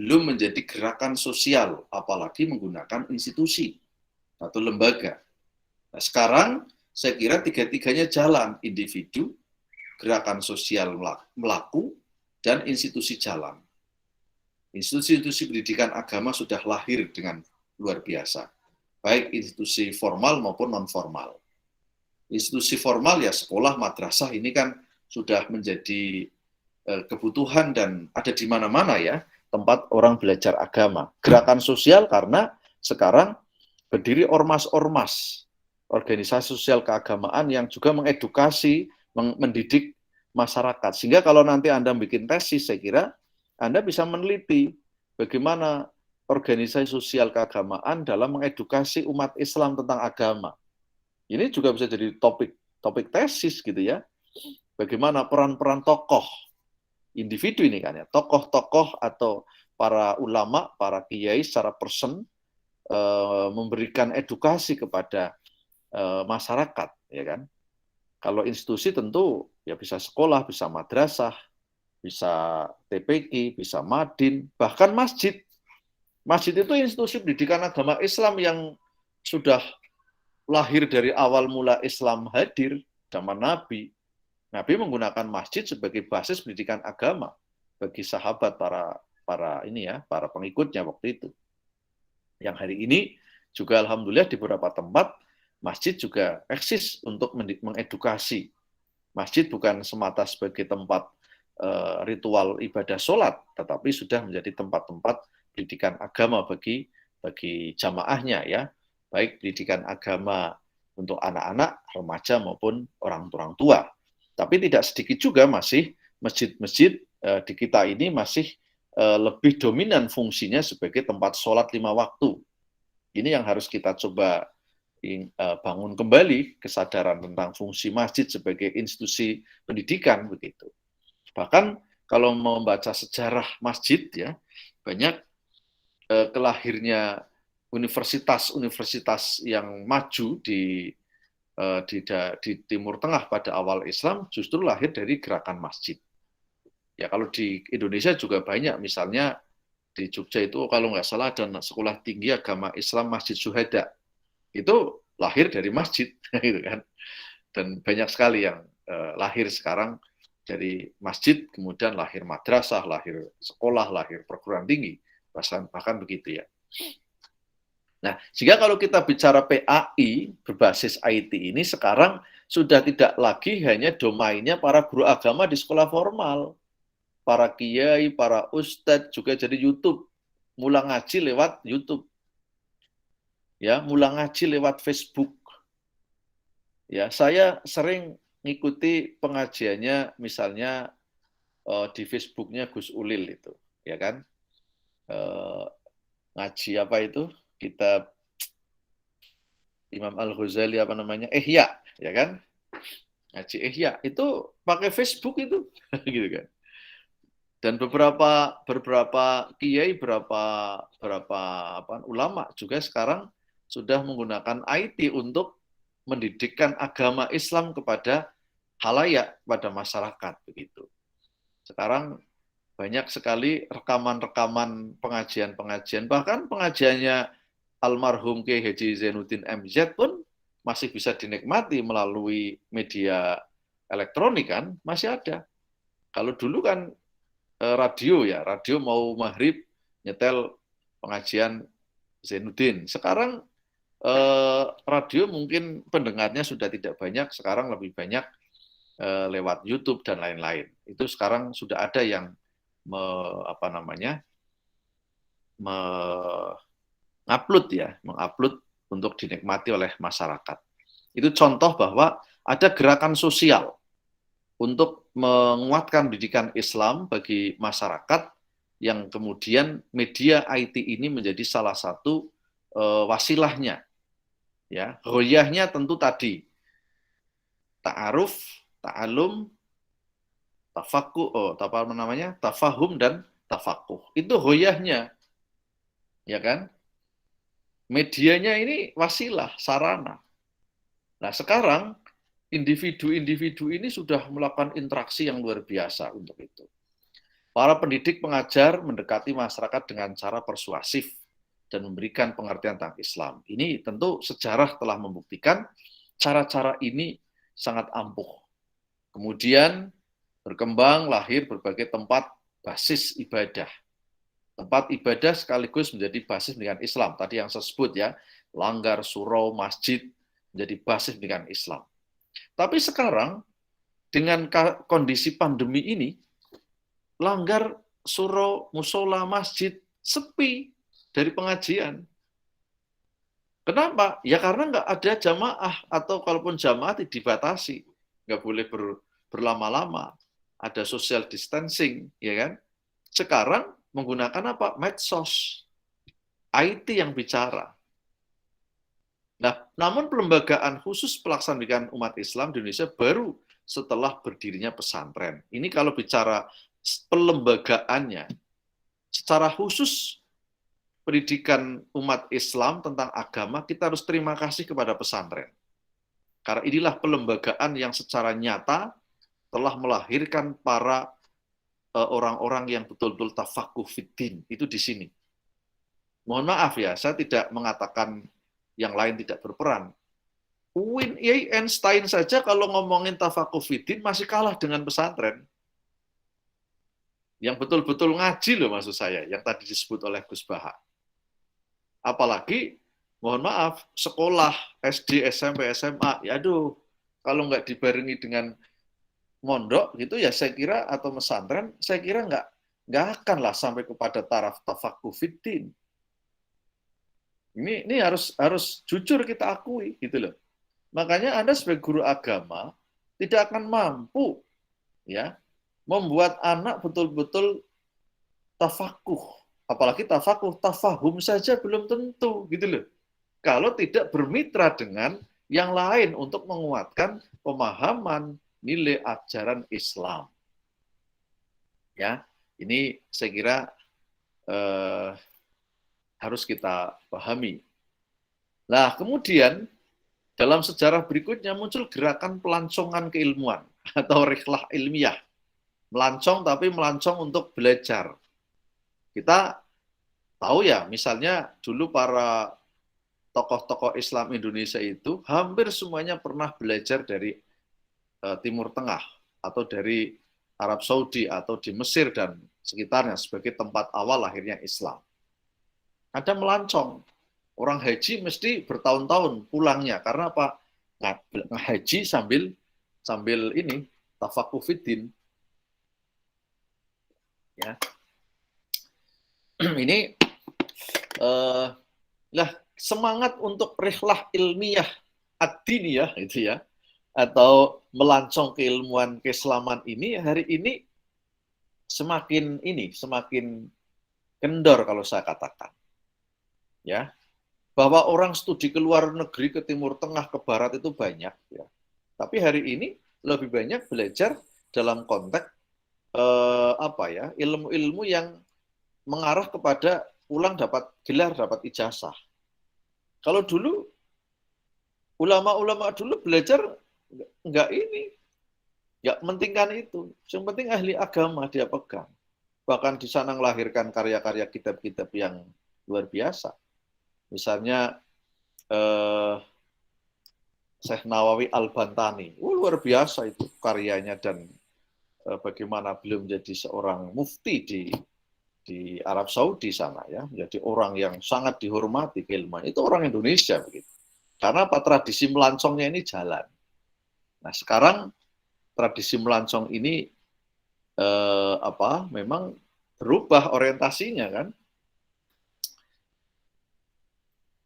belum menjadi gerakan sosial, apalagi menggunakan institusi atau lembaga. Nah, sekarang saya kira tiga-tiganya jalan, individu, gerakan sosial melaku, dan institusi jalan. Institusi pendidikan agama sudah lahir dengan luar biasa, baik institusi formal maupun non-formal. Institusi formal ya sekolah, madrasah ini kan sudah menjadi kebutuhan dan ada di mana-mana ya tempat orang belajar agama. Gerakan sosial karena sekarang berdiri ormas-ormas, organisasi sosial keagamaan yang juga mengedukasi, mendidik masyarakat. Sehingga kalau nanti Anda bikin tesis, saya kira Anda bisa meneliti bagaimana organisasi sosial keagamaan dalam mengedukasi umat Islam tentang agama. Ini juga bisa jadi topik tesis gitu ya. Bagaimana peran-peran tokoh individu ini kan ya, tokoh-tokoh atau para ulama, para kiai secara person memberikan edukasi kepada masyarakat, ya kan. Kalau institusi tentu ya bisa sekolah, bisa madrasah, bisa TPQ, bisa madin, bahkan masjid. Masjid itu institusi pendidikan agama Islam yang sudah lahir dari awal mula Islam hadir zaman Nabi. Nabi menggunakan masjid sebagai basis pendidikan agama bagi sahabat para pengikutnya waktu itu. Yang hari ini juga alhamdulillah di beberapa tempat masjid juga eksis untuk mengedukasi. Masjid bukan semata sebagai tempat ritual ibadah sholat, tetapi sudah menjadi tempat-tempat pendidikan agama bagi jamaahnya ya, baik pendidikan agama untuk anak-anak, remaja maupun orang tua. Tapi tidak sedikit juga masih masjid-masjid di kita ini masih lebih dominan fungsinya sebagai tempat sholat 5 waktu. Ini yang harus kita coba bangun kembali kesadaran tentang fungsi masjid sebagai institusi pendidikan begitu. Bahkan kalau membaca sejarah masjid ya, banyak kelahirnya universitas-universitas yang maju di Timur Tengah pada awal Islam justru lahir dari gerakan masjid. Ya kalau di Indonesia juga banyak, misalnya di Jogja itu kalau nggak salah ada sekolah tinggi agama Islam Masjid Syuhada, itu lahir dari masjid, gitu kan. Dan banyak sekali yang lahir sekarang dari masjid, kemudian lahir madrasah, lahir sekolah, lahir perguruan tinggi, bahkan begitu ya. Nah, jika kalau kita bicara PAI berbasis IT ini sekarang sudah tidak lagi hanya domainnya para guru agama di sekolah formal. Para kiai, para ustadz juga jadi YouTube. Mula ngaji lewat YouTube. Ya, mula ngaji lewat Facebook. Ya, saya sering ngikuti pengajiannya misalnya di Facebooknya Gus Ulil itu, ya kan? Ngaji apa itu? Kitab Imam Al-Ghazali apa namanya? Ihya, ya kan? Ngaji Ihya itu pakai Facebook itu, gitu kan? Dan beberapa kiai, beberapa ulama juga sekarang sudah menggunakan IT untuk mendidikkan agama Islam kepada halayak, pada masyarakat begitu. Sekarang banyak sekali rekaman-rekaman pengajian-pengajian, bahkan pengajiannya almarhum Kiai Haji Zainuddin MZ pun masih bisa dinikmati melalui media elektronik kan, masih ada. Kalau dulu kan radio ya, radio mau maghrib nyetel pengajian Zainuddin. Sekarang radio mungkin pendengarnya sudah tidak banyak, sekarang lebih banyak lewat YouTube dan lain-lain. Itu sekarang sudah ada yang mengupload untuk dinikmati oleh masyarakat. Itu contoh bahwa ada gerakan sosial untuk menguatkan pendidikan Islam bagi masyarakat yang kemudian media IT ini menjadi salah satu wasilahnya. Ya, royahnya tentu tadi ta'aruf, ta'alum, tafahum dan tafakuh. Itu royahnya. Ya kan? Medianya ini wasilah, sarana. Nah, sekarang individu-individu ini sudah melakukan interaksi yang luar biasa untuk itu. Para pendidik pengajar mendekati masyarakat dengan cara persuasif dan memberikan pengertian tentang Islam. Ini tentu sejarah telah membuktikan cara-cara ini sangat ampuh. Kemudian berkembang, lahir berbagai tempat basis ibadah. Tempat ibadah sekaligus menjadi basis pendidikan Islam. Tadi yang saya sebut ya, langgar, surau, masjid menjadi basis pendidikan Islam. Tapi sekarang dengan kondisi pandemi ini, langgar, surau, musola, masjid sepi dari pengajian. Kenapa? Ya karena nggak ada jamaah, atau kalaupun jamaah dibatasi, nggak boleh berlama-lama, ada social distancing, ya kan? Sekarang menggunakan apa? Medsos, IT yang bicara. Nah, namun pelembagaan khusus pelaksanaan pendidikan umat Islam di Indonesia baru setelah berdirinya pesantren. Ini kalau bicara pelembagaannya, secara khusus pendidikan umat Islam tentang agama, kita harus terima kasih kepada pesantren. Karena inilah pelembagaan yang secara nyata telah melahirkan para orang-orang yang betul-betul tafakuh fiddin. Itu di sini. Mohon maaf ya, saya tidak mengatakan yang lain tidak berperan. Einstein saja kalau ngomongin tafakuh fiddin masih kalah dengan pesantren. Yang betul-betul ngaji loh maksud saya, yang tadi disebut oleh Gus Baha. Apalagi, mohon maaf, sekolah, SD, SMP, SMA, ya aduh, kalau nggak dibarengi dengan mondok gitu ya saya kira, atau pesantren, saya kira nggak akan lah sampai kepada taraf tafaqquh fiddin. Ini harus jujur kita akui gitu loh. Makanya Anda sebagai guru agama tidak akan mampu ya membuat anak betul-betul tafaqquh. Apalagi tafaqquh, tafahum saja belum tentu gitu loh. Kalau tidak bermitra dengan yang lain untuk menguatkan pemahaman nilai ajaran Islam. Ya, ini saya kira harus kita pahami. Nah, kemudian dalam sejarah berikutnya muncul gerakan pelancongan keilmuan atau rihlah ilmiah. Melancong tapi melancong untuk belajar. Kita tahu ya, misalnya dulu para tokoh-tokoh Islam Indonesia itu hampir semuanya pernah belajar dari Timur Tengah atau dari Arab Saudi atau di Mesir dan sekitarnya sebagai tempat awal lahirnya Islam. Ada melancong. Orang haji mesti bertahun-tahun pulangnya karena apa? Haji sambil ini tafaqquh fiddin. Ya. Ini semangat untuk rihlah ilmiah ad-diniyah itu ya, atau melancong keilmuan keislaman ini hari ini semakin kendor kalau saya katakan. Ya. Bahwa orang studi ke luar negeri, ke Timur Tengah, ke Barat itu banyak ya. Tapi hari ini lebih banyak belajar dalam konteks ilmu-ilmu yang mengarah kepada pulang dapat gelar, dapat ijazah. Kalau dulu ulama-ulama dulu belajar nggak mentingkan itu. Yang penting ahli agama dia pegang. Bahkan di sana melahirkan karya-karya kitab-kitab yang luar biasa. Misalnya Syekh Nawawi Al-Bantani, luar biasa itu karyanya dan bagaimana beliau menjadi seorang mufti di Arab Saudi sana ya, menjadi orang yang sangat dihormati keilmuan. Itu orang Indonesia begitu. Karena apa? Tradisi melancongnya ini jalan. Nah sekarang tradisi melancong ini memang berubah orientasinya kan.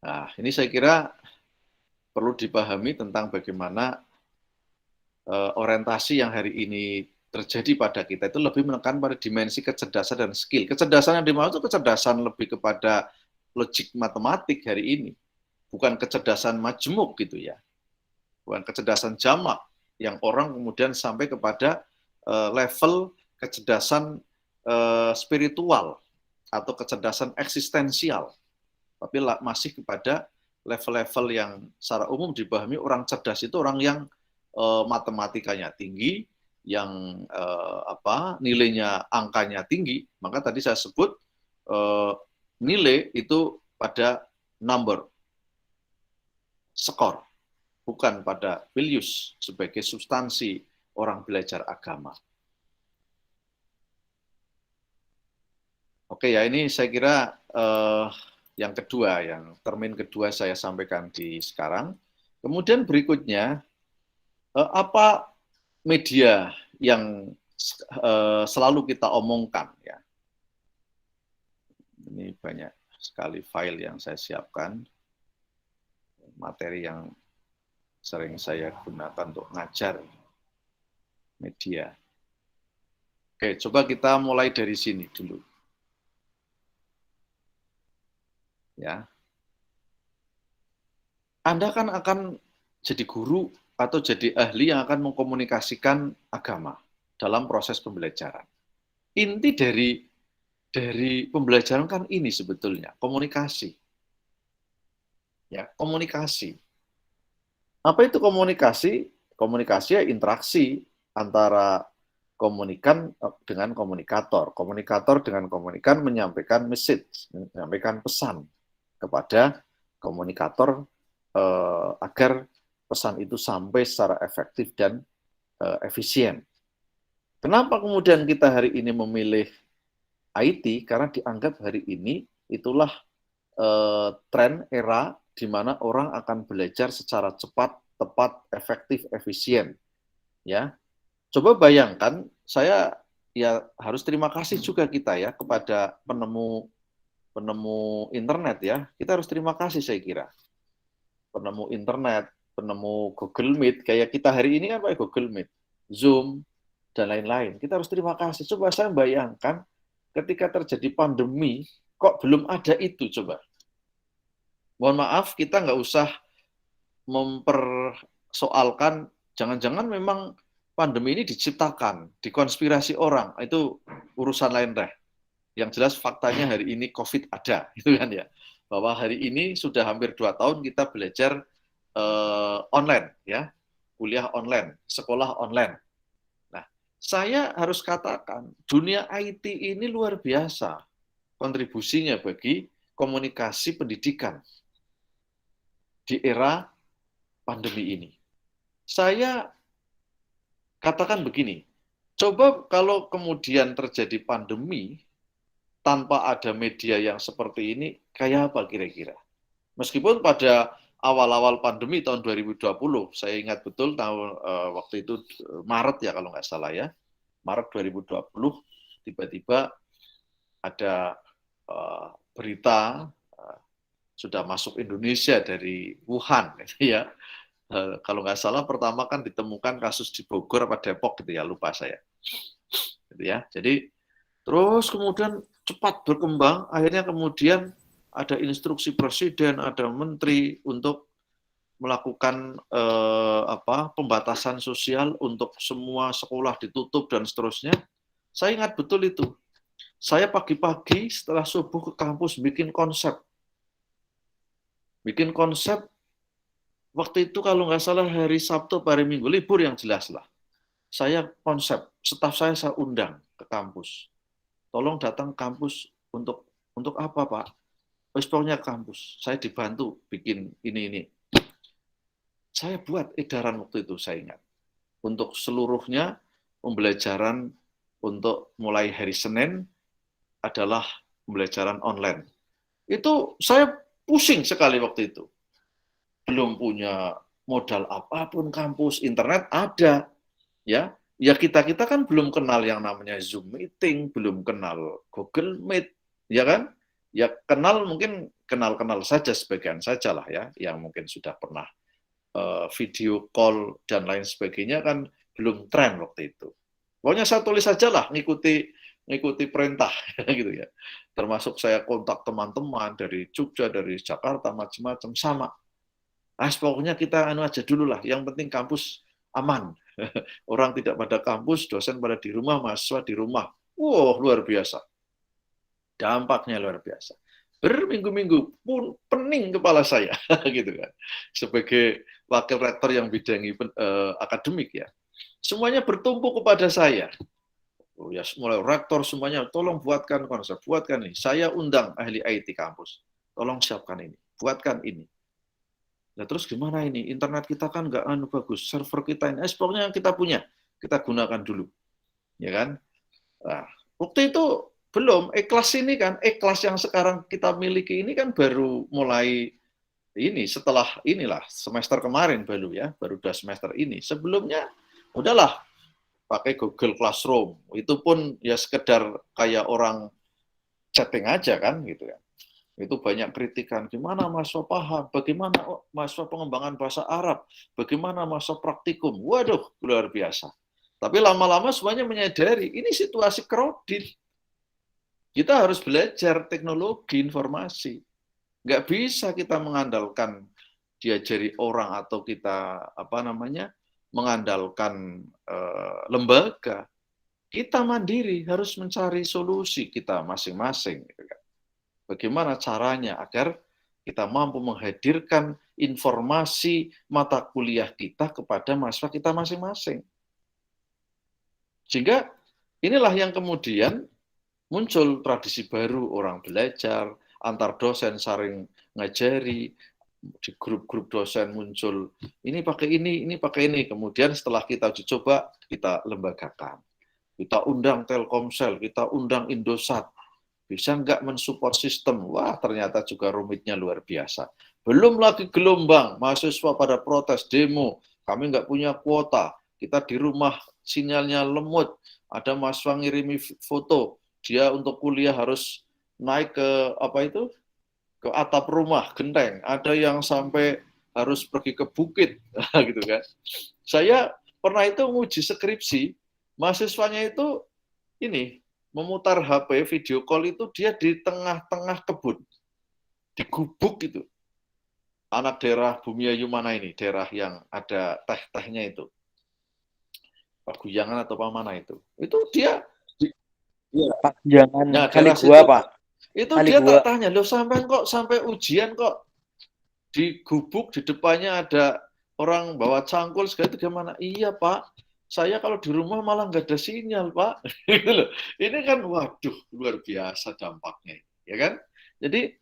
Nah, ini saya kira perlu dipahami tentang bagaimana orientasi yang hari ini terjadi pada kita itu lebih menekan pada dimensi kecerdasan dan skill. Kecerdasan yang dimaksud itu kecerdasan lebih kepada logik matematik hari ini, bukan kecerdasan majmuk gitu ya, bukan kecerdasan jamak yang orang kemudian sampai kepada level kecerdasan spiritual atau kecerdasan eksistensial. Tapi masih kepada level-level yang secara umum dipahami orang cerdas itu orang yang matematikanya tinggi, yang nilainya angkanya tinggi. Maka tadi saya sebut nilai itu pada number, skor, bukan pada values sebagai substansi orang belajar agama. Oke ya, ini saya kira yang kedua, yang termin kedua saya sampaikan di sekarang. Kemudian berikutnya, apa media yang selalu kita omongkan ya. Ini banyak sekali file yang saya siapkan, materi yang sering saya gunakan untuk ngajar media. Oke, coba kita mulai dari sini dulu. Ya, Anda kan akan jadi guru atau jadi ahli yang akan mengkomunikasikan agama dalam proses pembelajaran. Inti dari pembelajaran kan ini sebetulnya komunikasi. Ya, komunikasi. Apa itu komunikasi? Komunikasi ya interaksi antara komunikan dengan komunikator. Komunikator dengan komunikan menyampaikan message, menyampaikan pesan kepada komunikator agar pesan itu sampai secara efektif dan efisien. Kenapa kemudian kita hari ini memilih IT? Karena dianggap hari ini itulah tren era di mana orang akan belajar secara cepat, tepat, efektif, efisien. Ya, Coba bayangkan, saya ya harus terima kasih juga kita ya kepada penemu internet ya. Kita harus terima kasih saya kira. Penemu internet, penemu Google Meet, kayak kita hari ini kan pakai Google Meet, Zoom, dan lain-lain. Kita harus terima kasih. Coba saya bayangkan ketika terjadi pandemi, kok belum ada itu coba. Mohon maaf, kita nggak usah mempersoalkan, jangan-jangan memang pandemi ini diciptakan, dikonspirasi orang, itu urusan lain deh. Yang jelas faktanya hari ini COVID ada, gitu kan ya. Bahwa hari ini sudah hampir 2 tahun kita belajar online, ya, kuliah online, sekolah online. Nah, saya harus katakan, dunia IT ini luar biasa kontribusinya bagi komunikasi pendidikan di era pandemi ini. Saya katakan begini, coba kalau kemudian terjadi pandemi tanpa ada media yang seperti ini, kayak apa kira-kira? Meskipun pada awal-awal pandemi tahun 2020, saya ingat betul tahun waktu itu Maret ya kalau nggak salah ya, Maret 2020, tiba-tiba ada berita sudah masuk Indonesia dari Wuhan, gitu ya. Kalau nggak salah pertama kan ditemukan kasus di Bogor apa Depok gitu ya, lupa saya. Gitu ya. Jadi terus kemudian cepat berkembang, akhirnya kemudian ada instruksi presiden, ada menteri untuk melakukan pembatasan sosial untuk semua sekolah ditutup dan seterusnya. Saya ingat betul itu. Saya pagi-pagi setelah subuh ke kampus bikin konsep. Bikin konsep, waktu itu kalau nggak salah hari Sabtu, hari Minggu, libur yang jelas lah. Saya konsep, staf saya undang ke kampus. Tolong datang ke kampus untuk apa Pak? Pokoknya kampus, saya dibantu bikin ini. Saya buat edaran waktu itu, saya ingat. Untuk seluruhnya, pembelajaran untuk mulai hari Senin adalah pembelajaran online. Itu saya pusing sekali waktu itu. Belum punya modal apapun kampus, internet ada. Ya kita kan belum kenal yang namanya Zoom meeting, belum kenal Google Meet, ya kan? Ya mungkin kenal saja sebagian saja lah ya, yang mungkin sudah pernah video call dan lain sebagainya kan belum tren waktu itu. Pokoknya saya tulis saja lah, ngikuti perintah gitu ya. Termasuk saya kontak teman-teman dari Jogja, dari Jakarta, macam-macam sama. Pokoknya kita aja dulu lah, yang penting kampus aman. Orang tidak pada kampus, dosen pada di rumah, mahasiswa di rumah. Wow, luar biasa. Dampaknya luar biasa. Berminggu-minggu pun pening kepala saya, gitu kan. Sebagai wakil rektor yang bidangi akademik ya, semuanya bertumpu kepada saya. Ya, mulai rektor semuanya, tolong buatkan konsep, buatkan ini. Saya undang ahli IT kampus, tolong siapkan ini, buatkan ini. Nah terus gimana ini? Internet kita kan nggak bagus, server kita ini, pokoknya yang kita punya, kita gunakan dulu, ya kan? Nah, waktu itu belum E-kelas ini kan, E-kelas yang sekarang kita miliki ini kan baru mulai ini setelah inilah semester kemarin baru 2 semester ini. Sebelumnya udahlah pakai Google Classroom, itu pun ya sekedar kayak orang chatting aja kan gitu ya. Itu banyak kritikan, gimana mahasiswa paham, bagaimana mahasiswa pengembangan bahasa Arab, bagaimana mahasiswa praktikum, waduh luar biasa. Tapi lama-lama semuanya menyadari, ini situasi crowded. Kita harus belajar teknologi informasi. Nggak bisa kita mengandalkan diajari orang atau kita mengandalkan lembaga. Kita mandiri harus mencari solusi kita masing-masing. Bagaimana caranya agar kita mampu menghadirkan informasi mata kuliah kita kepada mahasiswa kita masing-masing. Sehingga inilah yang kemudian muncul tradisi baru, orang belajar, antar dosen saling ngajari, di grup-grup dosen muncul, ini pakai ini. Kemudian setelah kita uji coba, kita lembagakan. Kita undang Telkomsel, kita undang Indosat. Bisa nggak mensupport sistem? Wah, ternyata juga rumitnya luar biasa. Belum lagi gelombang, mahasiswa pada protes, demo, kami nggak punya kuota, kita di rumah sinyalnya lemot, ada mahasiswa ngirimi foto, dia untuk kuliah harus naik ke ke atap rumah genteng, ada yang sampai harus pergi ke bukit gitu kan. Saya pernah itu nguji skripsi, mahasiswanya itu ini memutar HP video call itu dia di tengah-tengah kebun, di gubuk itu. Anak daerah Bumiayu mana ini, daerah yang ada teh-tehnya itu, Paguyangan atau mana itu dia Pak, jangan nah, kali daerah gua, situ, Pak. itu Kali dia gua. tak tanya, loh sampai kok sampai ujian kok di gubuk di depannya ada orang bawa cangkul segala itu gimana? Iya Pak, saya kalau di rumah malah nggak ada sinyal Pak. Gitu loh. Ini kan waduh luar biasa dampaknya, ya kan? Jadi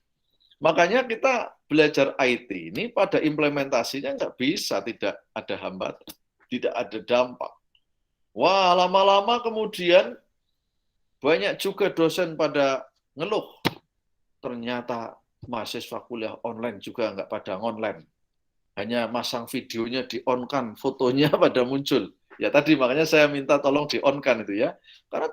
makanya kita belajar IT ini pada implementasinya nggak bisa tidak ada hambatan, tidak ada dampak. Wah, lama-lama kemudian banyak juga dosen pada ngeluh. Ternyata mahasiswa kuliah online juga nggak pada online. Hanya masang videonya di-on-kan, fotonya pada muncul. Ya tadi makanya saya minta tolong di-on-kan itu ya. Karena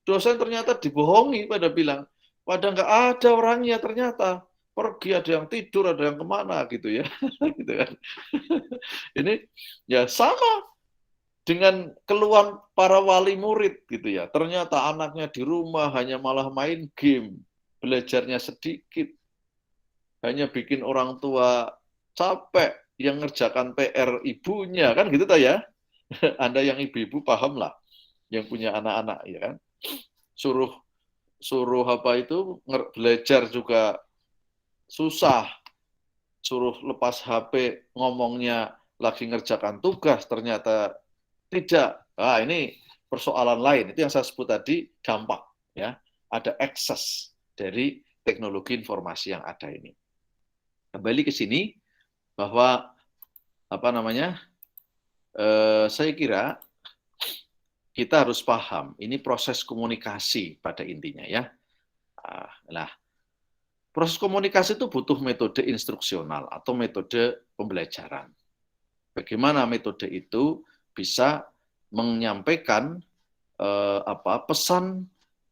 dosen ternyata dibohongi pada bilang, pada nggak ada orangnya ternyata. Pergi, ada yang tidur, ada yang kemana gitu ya. Gitu kan. Ini ya sama dengan keluhan para wali murid gitu ya. Ternyata anaknya di rumah hanya malah main game, belajarnya sedikit, hanya bikin orang tua capek, yang ngerjakan PR ibunya, kan gitu ya. Anda yang ibu-ibu paham lah, yang punya anak-anak ya kan. Suruh belajar juga susah, suruh lepas HP ngomongnya lagi ngerjakan tugas ternyata tidak. Nah, ini persoalan lain. Itu yang saya sebut tadi dampak ya. Ada ekses dari teknologi informasi yang ada ini. Kembali ke sini bahwa saya kira kita harus paham ini proses komunikasi pada intinya ya. Nah, proses komunikasi itu butuh metode instruksional atau metode pembelajaran. Bagaimana metode itu bisa menyampaikan pesan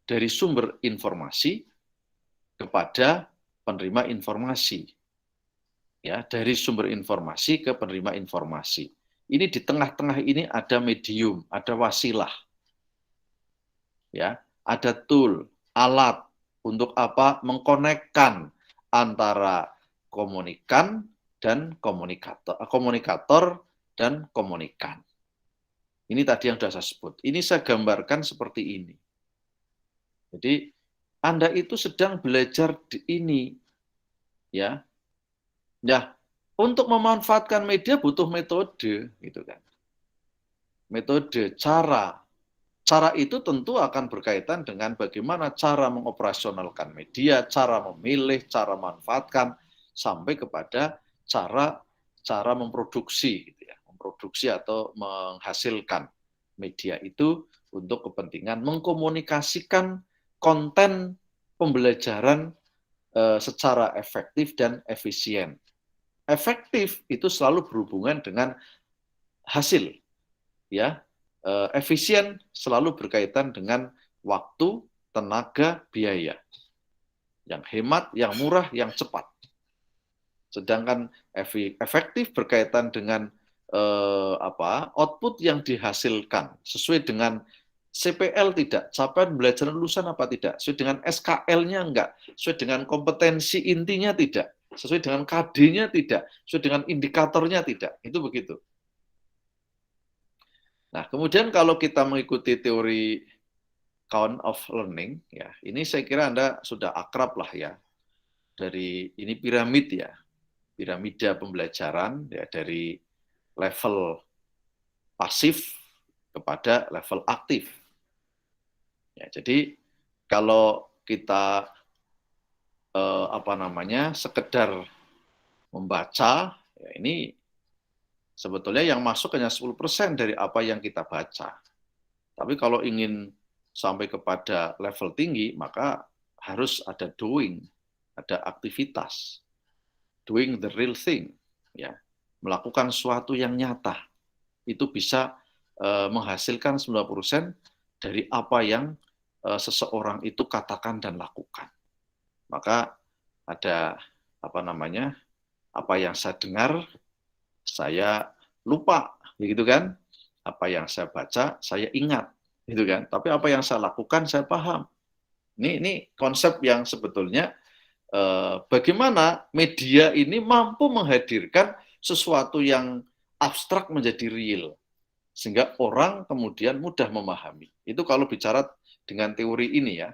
dari sumber informasi kepada penerima informasi. Ya, dari sumber informasi ke penerima informasi. Ini di tengah-tengah ini ada medium, ada wasilah. Ya, ada tool, alat untuk apa? Mengkonekkan antara komunikan dan komunikator dan komunikan. Ini tadi yang sudah saya sebut. Ini saya gambarkan seperti ini. Jadi Anda itu sedang belajar di ini, ya. Nah, untuk memanfaatkan media butuh metode, gitu kan. Metode, cara. Cara itu tentu akan berkaitan dengan bagaimana cara mengoperasionalkan media, cara memilih, cara memanfaatkan, sampai kepada cara memproduksi, gitu ya. Memproduksi atau menghasilkan media itu untuk kepentingan mengkomunikasikan konten pembelajaran secara efektif dan efisien. Efektif itu selalu berhubungan dengan hasil, ya. Efisien selalu berkaitan dengan waktu, tenaga, biaya. Yang hemat, yang murah, yang cepat. Sedangkan efektif berkaitan dengan output yang dihasilkan sesuai dengan CPL tidak, capaian belajar lulusan apa tidak, sesuai dengan SKL-nya enggak, sesuai dengan kompetensi intinya tidak, sesuai dengan KD-nya tidak, sesuai dengan indikatornya tidak, itu begitu. Nah, kemudian kalau kita mengikuti teori count of learning, ya, ini saya kira Anda sudah akrab lah ya, dari ini piramid ya, piramida pembelajaran ya, dari level pasif kepada level aktif. Ya, jadi kalau kita sekedar membaca, ya ini sebetulnya yang masuk hanya 10% dari apa yang kita baca. Tapi kalau ingin sampai kepada level tinggi, maka harus ada doing, ada aktivitas, doing the real thing, ya, melakukan sesuatu yang nyata. Itu bisa menghasilkan 90% dari apa yang seseorang itu katakan dan lakukan. Maka ada apa yang saya dengar, saya lupa, gitu kan? Apa yang saya baca, saya ingat, gitu kan? Tapi apa yang saya lakukan, saya paham. Ini konsep yang sebetulnya bagaimana media ini mampu menghadirkan sesuatu yang abstrak menjadi real, sehingga orang kemudian mudah memahami. Itu kalau bicara dengan teori ini ya.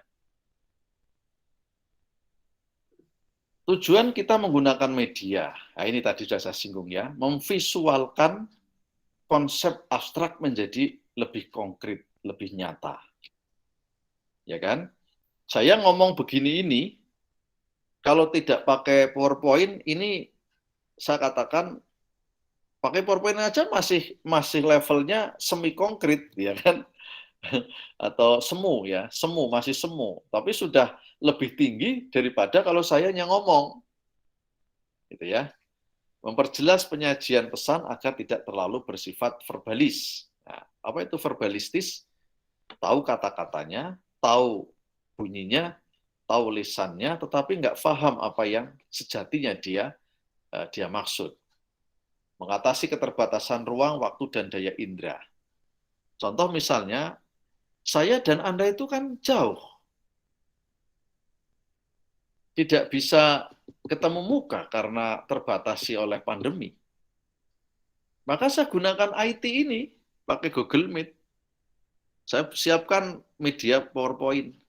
Tujuan kita menggunakan media, nah ini tadi sudah saya singgung ya, memvisualkan konsep abstrak menjadi lebih konkret, lebih nyata. Ya kan? Saya ngomong begini ini, kalau tidak pakai PowerPoint, ini saya katakan pakai PowerPoint aja masih levelnya semi konkret, ya kan? Atau semu ya, masih semu, tapi sudah lebih tinggi daripada kalau saya yang ngomong, gitu ya. Memperjelas penyajian pesan agar tidak terlalu bersifat verbalis. Nah, apa itu verbalistis? Tahu kata-katanya, tahu bunyinya, tahu lisannya, tetapi nggak paham apa yang sejatinya dia maksud. Mengatasi keterbatasan ruang, waktu, dan daya indera. Contoh misalnya, saya dan Anda itu kan jauh. Tidak bisa ketemu muka karena terbatasi oleh pandemi. Maka saya gunakan IT ini, pakai Google Meet. Saya siapkan media PowerPoint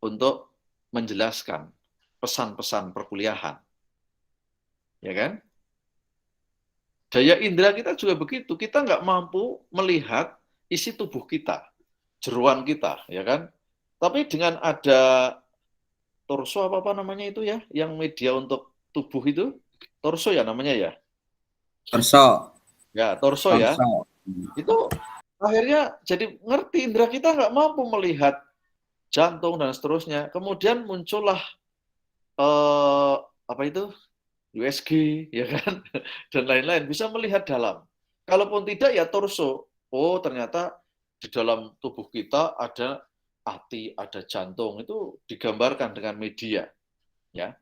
untuk menjelaskan pesan-pesan perkuliahan. Ya kan? Daya indera kita juga begitu. Kita nggak mampu melihat isi tubuh kita, jeroan kita, ya kan? Tapi dengan ada torso apa namanya itu ya, yang media untuk tubuh itu, torso ya namanya ya? Torso. Ya, torso ya. Itu akhirnya jadi ngerti, indera kita nggak mampu melihat jantung dan seterusnya. Kemudian muncullah apa itu? USG, ya kan? Dan lain-lain, bisa melihat dalam. Kalaupun tidak ya torso. Oh, ternyata di dalam tubuh kita ada hati, ada jantung, itu digambarkan dengan media, ya.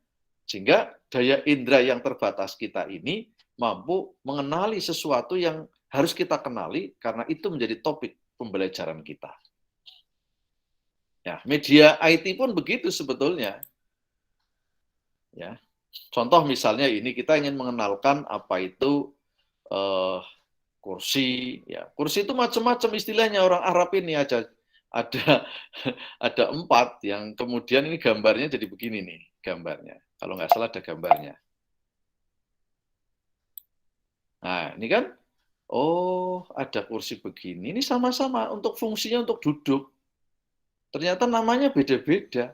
Sehingga daya indera yang terbatas kita ini mampu mengenali sesuatu yang harus kita kenali karena itu menjadi topik pembelajaran kita. Ya, media IT pun begitu sebetulnya. Ya. Contoh misalnya ini, kita ingin mengenalkan apa itu kursi. Ya. Kursi itu macam-macam istilahnya, orang Arab ini ada 4 yang kemudian ini gambarnya jadi begini nih, gambarnya. Kalau nggak salah ada gambarnya. Nah, ini kan, oh ada kursi begini, ini sama-sama untuk fungsinya untuk duduk. Ternyata namanya beda-beda.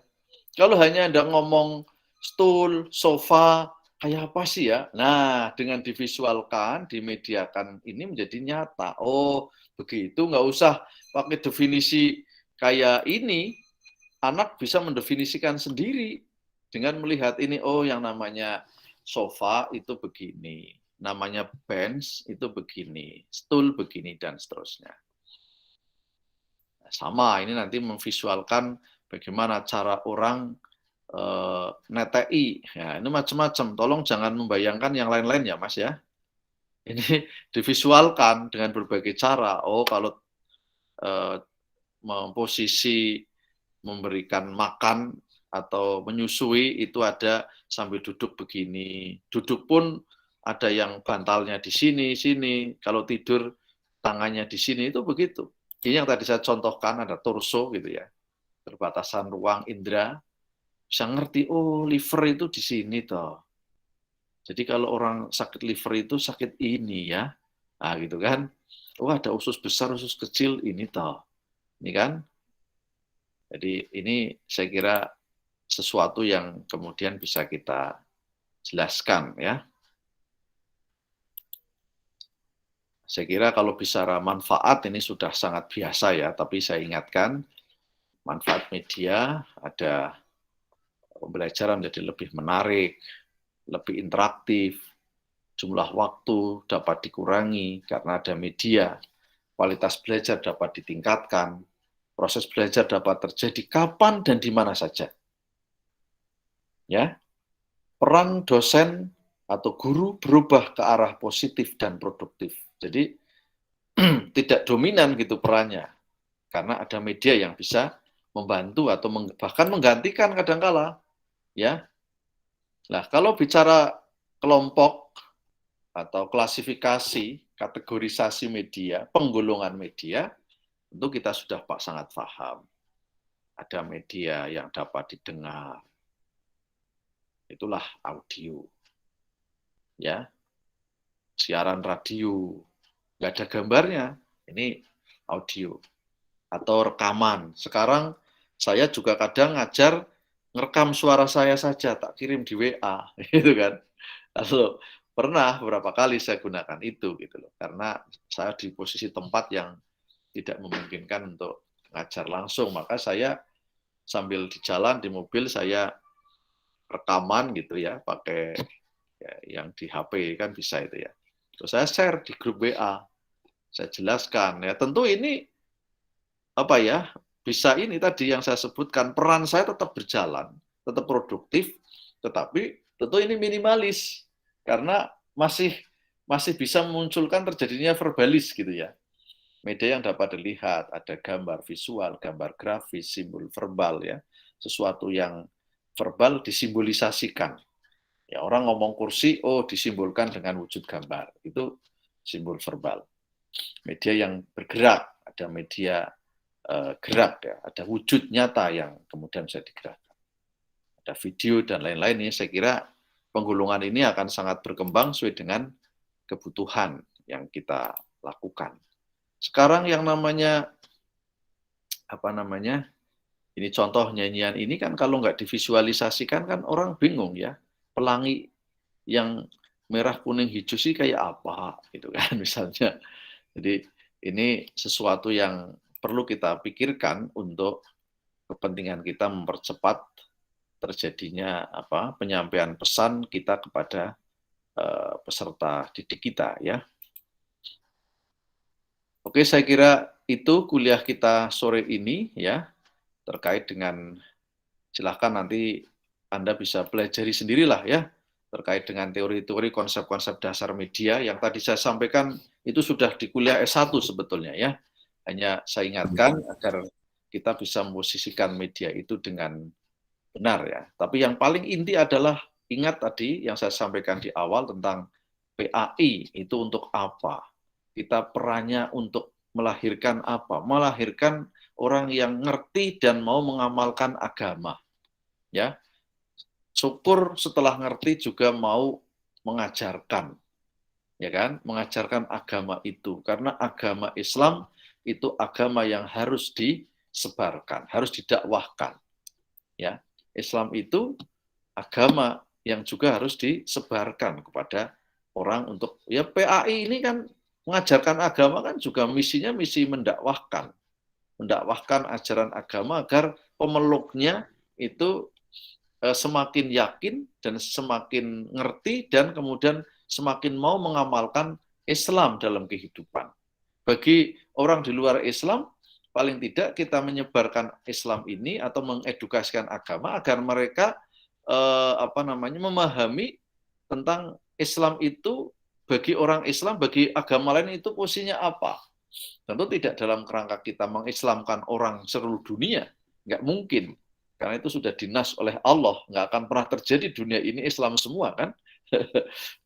Kalau hanya Anda ngomong stool, sofa, kayak apa sih ya? Nah, dengan divisualkan, dimediakan, ini menjadi nyata. Oh, begitu, nggak usah pakai definisi kayak ini. Anak bisa mendefinisikan sendiri dengan melihat ini, oh yang namanya sofa itu begini, namanya bench itu begini, stool begini, dan seterusnya. Sama, ini nanti memvisualkan bagaimana cara orang netei. Ya, ini macam-macam. Tolong jangan membayangkan yang lain-lain ya, Mas ya. Ini divisualkan dengan berbagai cara. Oh, kalau posisi memberikan makan atau menyusui itu ada sambil duduk begini. Duduk pun ada yang bantalnya di sini. Kalau tidur tangannya di sini, itu begitu. Ini yang tadi saya contohkan, ada torso gitu ya. Terbatasan ruang indera. Bisa ngerti, oh liver itu di sini toh. Jadi kalau orang sakit liver itu sakit ini ya. Nah gitu kan. Oh ada usus besar, usus kecil, ini toh. Ini kan. Jadi ini saya kira sesuatu yang kemudian bisa kita jelaskan ya. Saya kira kalau bicara manfaat ini sudah sangat biasa ya, tapi saya ingatkan manfaat media ada pembelajaran menjadi lebih menarik, lebih interaktif, jumlah waktu dapat dikurangi karena ada media. kualitas belajar dapat ditingkatkan, proses belajar dapat terjadi kapan dan di mana saja. Ya, peran dosen atau guru berubah ke arah positif dan produktif. Jadi tidak dominan gitu perannya, karena ada media yang bisa membantu atau bahkan menggantikan kadangkala. Ya, nah kalau bicara kelompok atau klasifikasi, kategorisasi media, penggolongan media, tentu kita sudah sangat paham. Ada media yang dapat didengar, itulah audio. Ya, siaran radio, nggak ada gambarnya, ini audio. Atau rekaman. Sekarang saya juga kadang ngajar ngerekam suara saya saja, tak kirim di WA, gitu kan. Lalu pernah beberapa kali saya gunakan itu, gitu loh, karena saya di posisi tempat yang tidak memungkinkan untuk ngajar langsung, maka saya sambil di jalan di mobil saya rekaman gitu ya, pakai ya, yang di HP kan bisa itu ya. Terus saya share di grup WA, saya jelaskan ya. Tentu ini apa ya, bisa ini tadi yang saya sebutkan, peran saya tetap berjalan, tetap produktif, tetapi tentu ini minimalis karena masih bisa memunculkan terjadinya verbalis gitu ya. Media yang dapat dilihat, ada gambar visual, gambar grafis, simbol verbal ya. Sesuatu yang verbal disimbolisasikan. Ya, orang ngomong kursi, oh disimbolkan dengan wujud gambar. Itu simbol verbal. Media yang bergerak, ada media gerak ya, ada wujud nyata yang kemudian bisa digerakkan. Ada video dan lain-lain ini, saya kira penggolongan ini akan sangat berkembang sesuai dengan kebutuhan yang kita lakukan. Sekarang yang namanya ini contoh nyanyian ini kan kalau nggak divisualisasikan kan orang bingung ya, pelangi yang merah kuning hijau sih kayak apa gitu kan misalnya. Jadi ini sesuatu yang perlu kita pikirkan untuk kepentingan kita mempercepat terjadinya penyampaian pesan kita kepada peserta didik kita ya. Oke, saya kira itu kuliah kita sore ini ya, terkait dengan, silahkan nanti Anda bisa pelajari sendirilah ya, terkait dengan teori-teori konsep-konsep dasar media yang tadi saya sampaikan itu sudah di kuliah S1 sebetulnya ya. Hanya saya ingatkan agar kita bisa memposisikan media itu dengan benar ya. Tapi yang paling inti adalah ingat tadi yang saya sampaikan di awal tentang PAI itu untuk apa? Kita perannya untuk melahirkan apa? Melahirkan orang yang ngerti dan mau mengamalkan agama. Ya. Syukur setelah ngerti juga mau mengajarkan. Ya kan? Mengajarkan agama itu karena agama Islam itu agama yang harus disebarkan, harus didakwahkan. Ya. Islam itu agama yang juga harus disebarkan kepada orang untuk ya PAI ini kan mengajarkan agama kan juga misinya misi mendakwahkan ajaran agama agar pemeluknya itu semakin yakin dan semakin ngerti dan kemudian semakin mau mengamalkan Islam dalam kehidupan. Bagi orang di luar Islam, paling tidak kita menyebarkan Islam ini atau mengedukasikan agama agar mereka memahami tentang Islam itu bagi orang Islam, bagi agama lain itu posisinya apa. Tentu tidak dalam kerangka kita mengislamkan orang seluruh dunia, nggak mungkin. Karena itu sudah dinas oleh Allah, nggak akan pernah terjadi dunia ini Islam semua kan,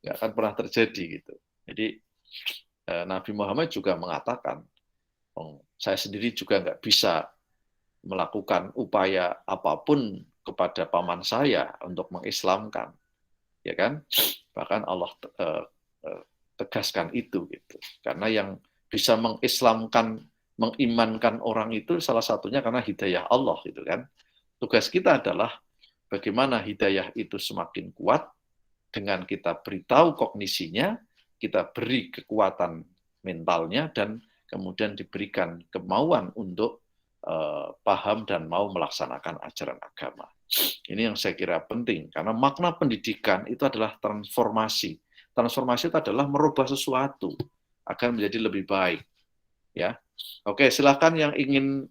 nggak akan pernah terjadi gitu. Jadi Nabi Muhammad juga mengatakan, saya sendiri juga nggak bisa melakukan upaya apapun kepada paman saya untuk mengislamkan, ya kan? Bahkan Allah tegaskan itu gitu. Karena yang bisa mengislamkan, mengimankan orang itu salah satunya karena hidayah Allah gitu kan. Tugas kita adalah bagaimana hidayah itu semakin kuat dengan kita beritahu kognisinya, kita beri kekuatan mentalnya dan kemudian diberikan kemauan untuk paham dan mau melaksanakan ajaran agama. Ini yang saya kira penting, karena makna pendidikan itu adalah transformasi. Transformasi itu adalah merubah sesuatu agar menjadi lebih baik. Ya, oke, silakan yang ingin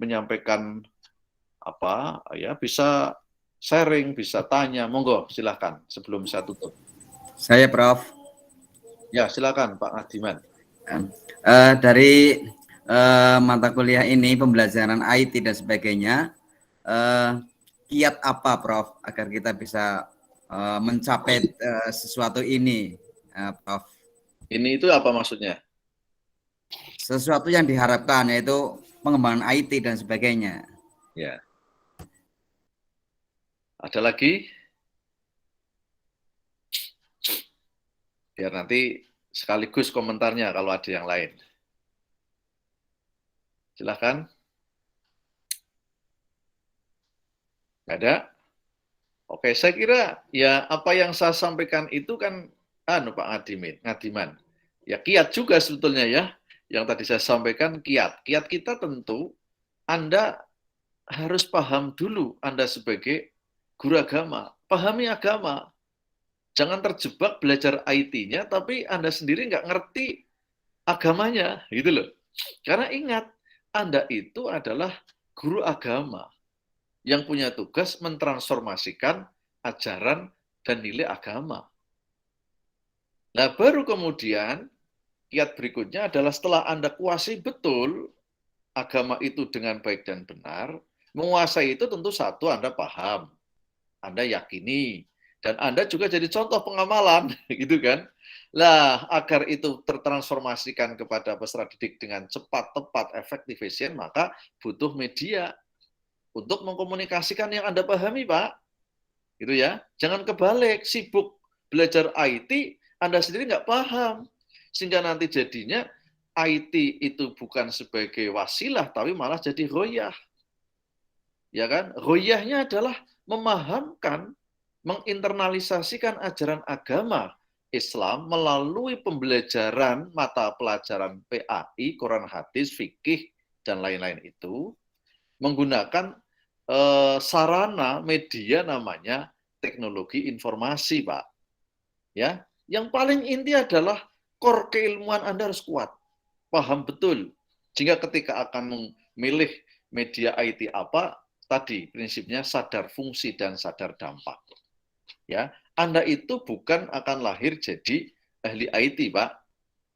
menyampaikan apa ya, bisa sharing, bisa tanya, monggo silakan sebelum saya tutup. Saya Prof. Ya, silakan Pak Ngadiman. Dari mata kuliah ini, pembelajaran IT dan sebagainya, kiat apa Prof agar kita bisa mencapai sesuatu ini, Prof? Ini itu apa maksudnya? Sesuatu yang diharapkan, yaitu pengembangan IT dan sebagainya. Ya. Ada lagi? Biar nanti sekaligus komentarnya kalau ada yang lain. Silakan. Nggak ada? Oke, saya kira ya apa yang saya sampaikan itu kan Pak Ngadiman. Ya kiat juga sebetulnya ya. Yang tadi saya sampaikan kiat. Kiat kita tentu Anda harus paham dulu Anda sebagai guru agama. Pahami agama. Jangan terjebak belajar IT-nya tapi Anda sendiri nggak ngerti agamanya, gitu loh. Karena ingat, Anda itu adalah guru agama yang punya tugas mentransformasikan ajaran dan nilai agama. Nah, baru kemudian kiat berikutnya adalah setelah Anda kuasai betul agama itu dengan baik dan benar, menguasai itu tentu satu Anda paham, Anda yakini, dan Anda juga jadi contoh pengamalan, gitu kan. Lah, agar itu tertransformasikan kepada peserta didik dengan cepat, tepat, efektif, efisien, maka butuh media untuk mengkomunikasikan yang Anda pahami, Pak. Gitu ya. Jangan kebalik, sibuk belajar IT, Anda sendiri nggak paham. Sehingga nanti jadinya IT itu bukan sebagai wasilah, tapi malah jadi royah. Ya kan? Royahnya adalah memahamkan, menginternalisasikan ajaran agama Islam melalui pembelajaran mata pelajaran PAI, Quran Hadis, Fikih, dan lain-lain itu, menggunakan sarana media namanya teknologi informasi, Pak. Ya, yang paling inti adalah core keilmuan Anda harus kuat, paham betul. Sehingga ketika akan memilih media IT apa, tadi prinsipnya sadar fungsi dan sadar dampak. Ya, Anda itu bukan akan lahir jadi ahli IT, Pak.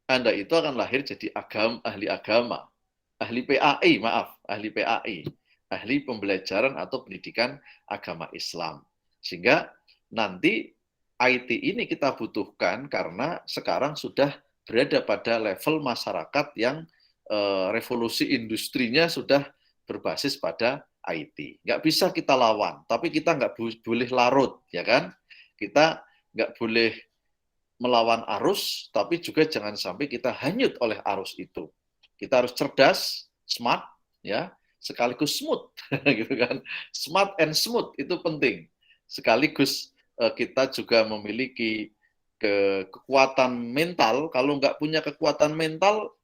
Anda itu akan lahir jadi ahli agama, ahli PAI, maaf, ahli PAI. Ahli pembelajaran atau pendidikan agama Islam. Sehingga nanti IT ini kita butuhkan karena sekarang sudah berada pada level masyarakat yang revolusi industrinya sudah berbasis pada IT. Nggak bisa kita lawan, tapi kita nggak boleh larut, ya kan? Kita nggak boleh melawan arus, tapi juga jangan sampai kita hanyut oleh arus itu. Kita harus cerdas, smart, ya, sekaligus smooth, gitu kan. Smart and smooth itu penting. Sekaligus kita juga memiliki kekuatan mental. Kalau nggak punya kekuatan mental,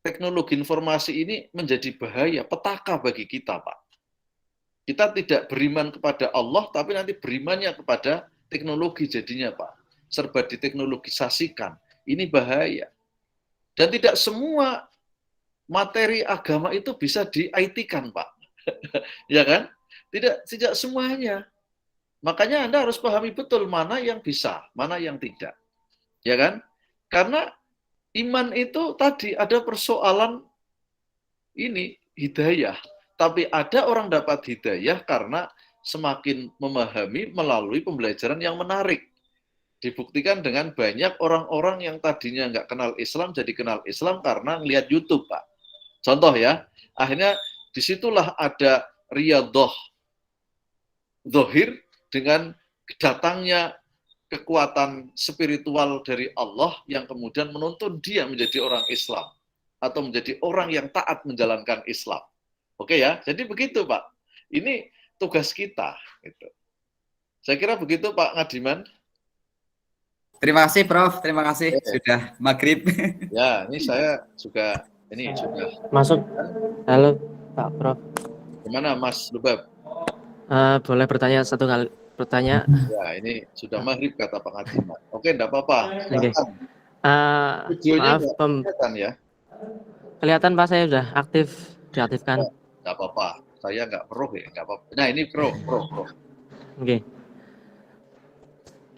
teknologi informasi ini menjadi bahaya, petaka bagi kita, Pak. Kita tidak beriman kepada Allah, tapi nanti berimannya kepada teknologi jadinya, Pak. Serba diteknologisasikan. Ini bahaya. Dan tidak semua materi agama itu bisa di-IT-kan, Pak. Ya kan? Tidak semuanya. Makanya Anda harus pahami betul mana yang bisa, mana yang tidak. Ya kan? Karena iman itu tadi ada persoalan ini, hidayah. Tapi ada orang dapat hidayah karena semakin memahami melalui pembelajaran yang menarik. Dibuktikan dengan banyak orang-orang yang tadinya nggak kenal Islam, jadi kenal Islam karena ngelihat YouTube, Pak. Contoh ya, akhirnya disitulah ada riyadhah zahir dengan datangnya kekuatan spiritual dari Allah yang kemudian menuntun dia menjadi orang Islam atau menjadi orang yang taat menjalankan Islam. Oke ya, jadi begitu Pak. Ini tugas kita. Gitu. Saya kira begitu Pak Ngadiman. Terima kasih Prof, terima kasih sudah maghrib. Ya, ini saya juga ini sudah masuk. Halo Pak Prof. Gimana Mas Lubab? Boleh bertanya satu kali pertanyaan? Ya, ini sudah maghrib kata Pak Ngadiman. Oke, enggak apa-apa. Okay. Maaf, Kelihatan ya. kelihatan Pak, saya sudah aktif, diaktifkan. Nggak apa-apa. Saya nggak pro ya, nggak apa-apa. Nah ini pro. Oke.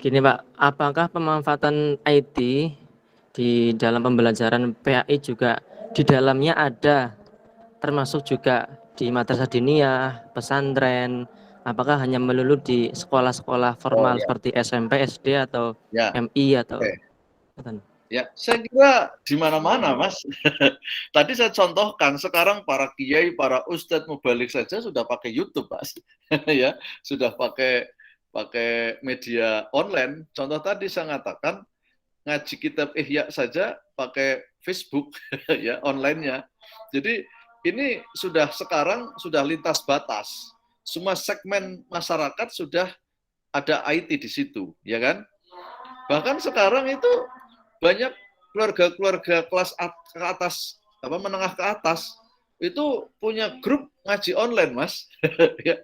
Gini Pak, apakah pemanfaatan IT di dalam pembelajaran PAI juga di dalamnya ada, termasuk juga di madrasah diniyah, pesantren, apakah hanya melulu di sekolah-sekolah formal ya. seperti SMP, SD, atau Ya. MI atau Oke. Ya, saya kira di mana-mana, Mas. Tadi saya contohkan, sekarang para kiai, para ustadz mubalik saja sudah pakai YouTube, Mas. Ya, sudah pakai media online. Contoh tadi saya katakan ngaji kitab Ihya saja pakai Facebook ya, online-nya. Jadi ini sekarang sudah lintas batas. Semua segmen masyarakat sudah ada IT di situ, ya kan? Bahkan sekarang itu banyak keluarga-keluarga kelas ke atas, menengah ke atas, itu punya grup ngaji online, Mas. Ya.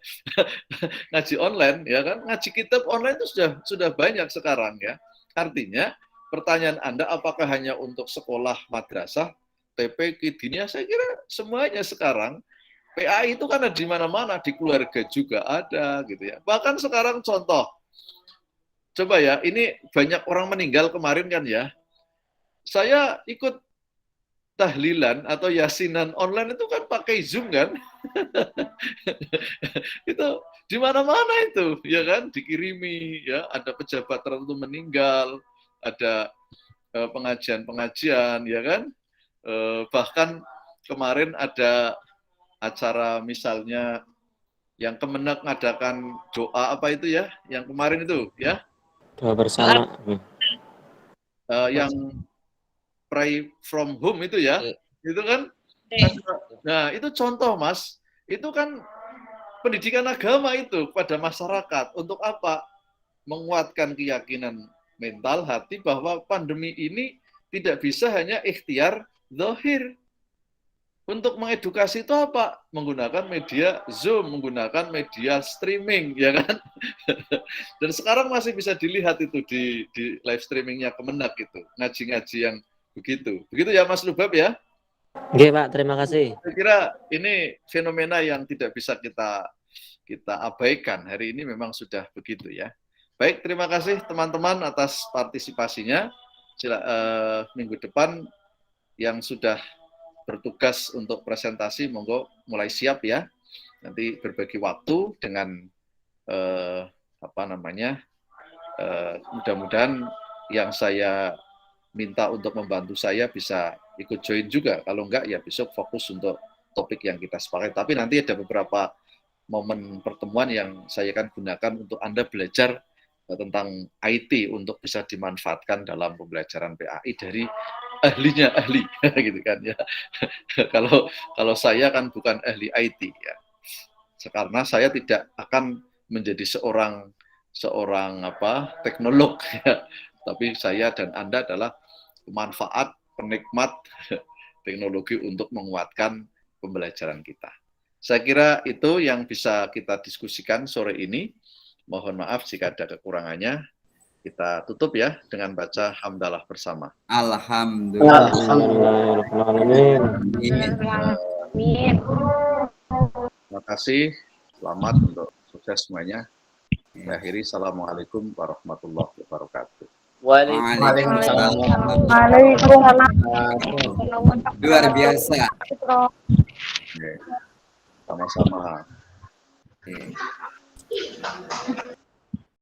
Ngaji online, ya kan? Ngaji kitab online itu sudah banyak sekarang, ya. Artinya, pertanyaan Anda apakah hanya untuk sekolah madrasah, TPQ, diniyah? Saya kira semuanya sekarang. PAI itu kan ada di mana-mana, di keluarga juga ada, gitu ya. Bahkan sekarang contoh, coba ya, ini banyak orang meninggal kemarin kan ya. Saya ikut tahlilan atau yasinan online itu kan pakai Zoom kan. Itu di mana-mana itu, ya kan, dikirimi, ya, ada pejabat tertentu meninggal, ada pengajian-pengajian, ya kan. Bahkan kemarin ada acara misalnya yang Kemenak ngadakan doa apa itu ya, yang kemarin itu ya. Doa bersama. Yang pray from home itu ya, itu kan. Nah itu contoh, Mas, itu kan pendidikan agama itu pada masyarakat untuk apa? Menguatkan keyakinan mental hati bahwa pandemi ini tidak bisa hanya ikhtiar zahir. Untuk mengedukasi itu apa? Menggunakan media Zoom, menggunakan media streaming, ya kan? Dan sekarang masih bisa dilihat itu di live streamingnya Kemenak itu, ngaji-ngaji yang begitu. Begitu ya, Mas Lubab ya? Oke, Pak, terima kasih. Saya kira ini fenomena yang tidak bisa kita abaikan. Hari ini memang sudah begitu ya. Baik, terima kasih teman-teman atas partisipasinya. Minggu depan yang sudah bertugas untuk presentasi, monggo mulai siap ya. Nanti berbagi waktu dengan mudah-mudahan yang saya minta untuk membantu saya bisa ikut join juga. Kalau enggak ya besok fokus untuk topik yang kita sepakati. Tapi nanti ada beberapa momen pertemuan yang saya akan gunakan untuk Anda belajar tentang IT untuk bisa dimanfaatkan dalam pembelajaran PAI dari ahlinya ahli gitu kan ya. Kalau saya kan bukan ahli IT ya. Karena saya tidak akan menjadi seorang teknolog ya. Tapi saya dan Anda adalah pemanfaat, penikmat teknologi untuk menguatkan pembelajaran kita. Saya kira itu yang bisa kita diskusikan sore ini. Mohon maaf jika ada kekurangannya. Kita tutup ya dengan baca hamdalah bersama. Alhamdulillah. Terima kasih. Selamat untuk sukses semuanya. Akhiri, assalamualaikum warahmatullahi wabarakatuh. Waalaikumsalam. Luar biasa. Sama-sama. Oke.